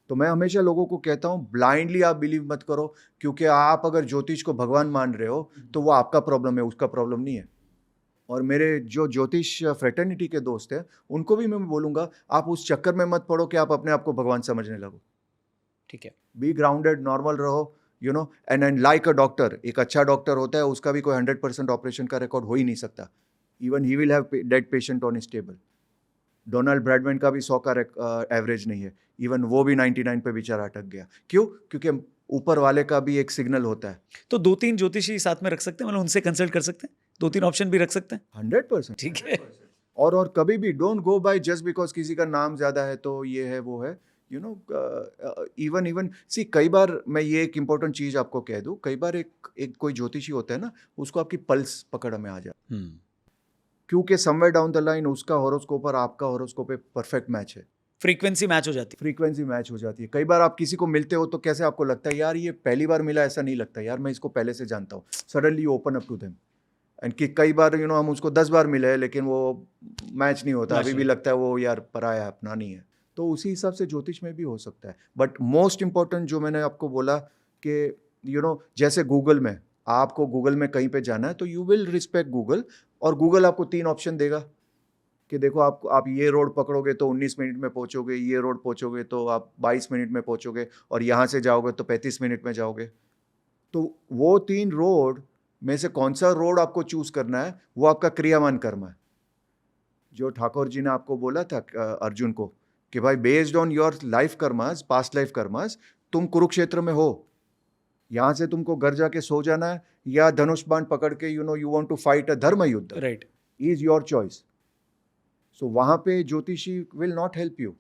A: तो मैं हमेशा लोगों को कहता हूँ ब्लाइंडली आप बिलीव मत करो, क्योंकि आप अगर ज्योतिष को भगवान मान रहे हो तो वो आपका प्रॉब्लम है, उसका प्रॉब्लम नहीं है. और मेरे जो ज्योतिष फ्रेटर्निटी के दोस्त हैं उनको भी मैं बोलूँगा आप उस चक्कर में मत पड़ो कि आप अपने आप को भगवान समझने लगो.
B: ठीक है.
A: बी ग्राउंडेड, नॉर्मल रहो, एंड लाइक अ डॉक्टर. एक अच्छा डॉक्टर होता है, उसका भी कोई 100% ऑपरेशन का रिकॉर्ड हो ही नहीं सकता. Even he will have dead patient on his table. Donald Bradman का भी 100 का एवरेज नहीं है. इवन वो भी 99 पे बेचारा अटक गया. क्यों? क्योंकि ऊपर वाले का भी एक सिग्नल होता है.
B: तो 2-3 ज्योतिषी साथ में रख सकते हैं, मतलब उनसे कंसल्ट कर सकते हैं, 2-3 ऑप्शन भी रख सकते हैं.
A: 100%.
B: ठीक है.
A: और कभी भी don't go by just because किसी का नाम ज़्यादा है तो ये है वो है. इवन सी, कई बार मैं ये एक इम्पोर्टेंट चीज़ आपको कह दूँ. कई बार एक कोई ज्योतिषी होता है ना, उसको आपकी पल्स पकड़ में आ जाए, क्योंकि समवेयर डाउन द लाइन उसका हॉरोस्कोप और आपका हॉरोस्कोप एक परफेक्ट मैच है.
B: फ्रीक्वेंसी मैच हो जाती है.
A: फ्रीक्वेंसी मैच हो जाती है. कई बार आप किसी को मिलते हो तो कैसे आपको लगता है यार ये पहली बार मिला, ऐसा नहीं लगता यार मैं इसको पहले से जानता हूँ. Suddenly you open up to them. And कि कई बार हम उसको 10 बार मिले लेकिन वो मैच नहीं होता. अभी भी लगता है वो यार पराया है, अपना नहीं है. तो उसी हिसाब से ज्योतिष में भी हो सकता है. बट मोस्ट इंपॉर्टेंट जो मैंने आपको बोला कि जैसे गूगल में, आपको गूगल में कहीं पे जाना है तो यू विल रिस्पेक्ट गूगल, और गूगल आपको 3 ऑप्शन देगा कि देखो आप ये रोड पकड़ोगे तो 19 मिनट में पहुंचोगे, ये रोड पहुंचोगे तो आप 22 मिनट में पहुंचोगे, और यहाँ से जाओगे तो 35 मिनट में जाओगे. तो वो 3 रोड में से कौन सा रोड आपको चूज करना है वो आपका क्रियामान कर्म है. जो ठाकुर जी ने आपको बोला था अर्जुन को कि भाई based on your life karmas, past life karmas, तुम कुरुक्षेत्र में हो, यहाँ से तुमको घर जाके सो जाना है या धनुष बाण पकड़ के you want to fight a धर्म युद्ध,
B: right,
A: is your choice. So वहाँ पे ज्योतिषी विल नॉट हेल्प यू.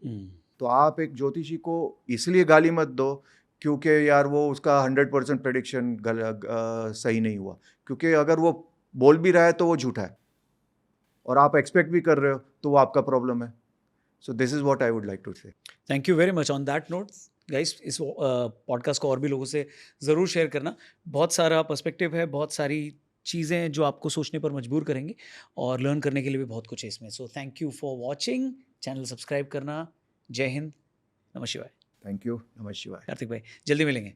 A: तो आप एक ज्योतिषी को इसलिए गाली मत दो क्योंकि यार वो उसका 100% प्रेडिक्शन सही नहीं हुआ, क्योंकि अगर वो बोल भी रहा है तो वो झूठा है, और आप एक्सपेक्ट भी कर रहे हो तो वो आपका प्रॉब्लम है. So this is what I would like to say.
B: Thank you very much. On that note guys, इस पॉडकास्ट को और भी लोगों से ज़रूर शेयर करना. बहुत सारा पर्सपेक्टिव है, बहुत सारी चीज़ें हैं जो आपको सोचने पर मजबूर करेंगे, और लर्न करने के लिए भी बहुत कुछ है इसमें. सो thank you for watching. Channel subscribe करना. जय हिंद, नमः शिवाय.
A: थैंक यू, नमः शिवाय.
B: कार्तिक भाई, जल्दी मिलेंगे.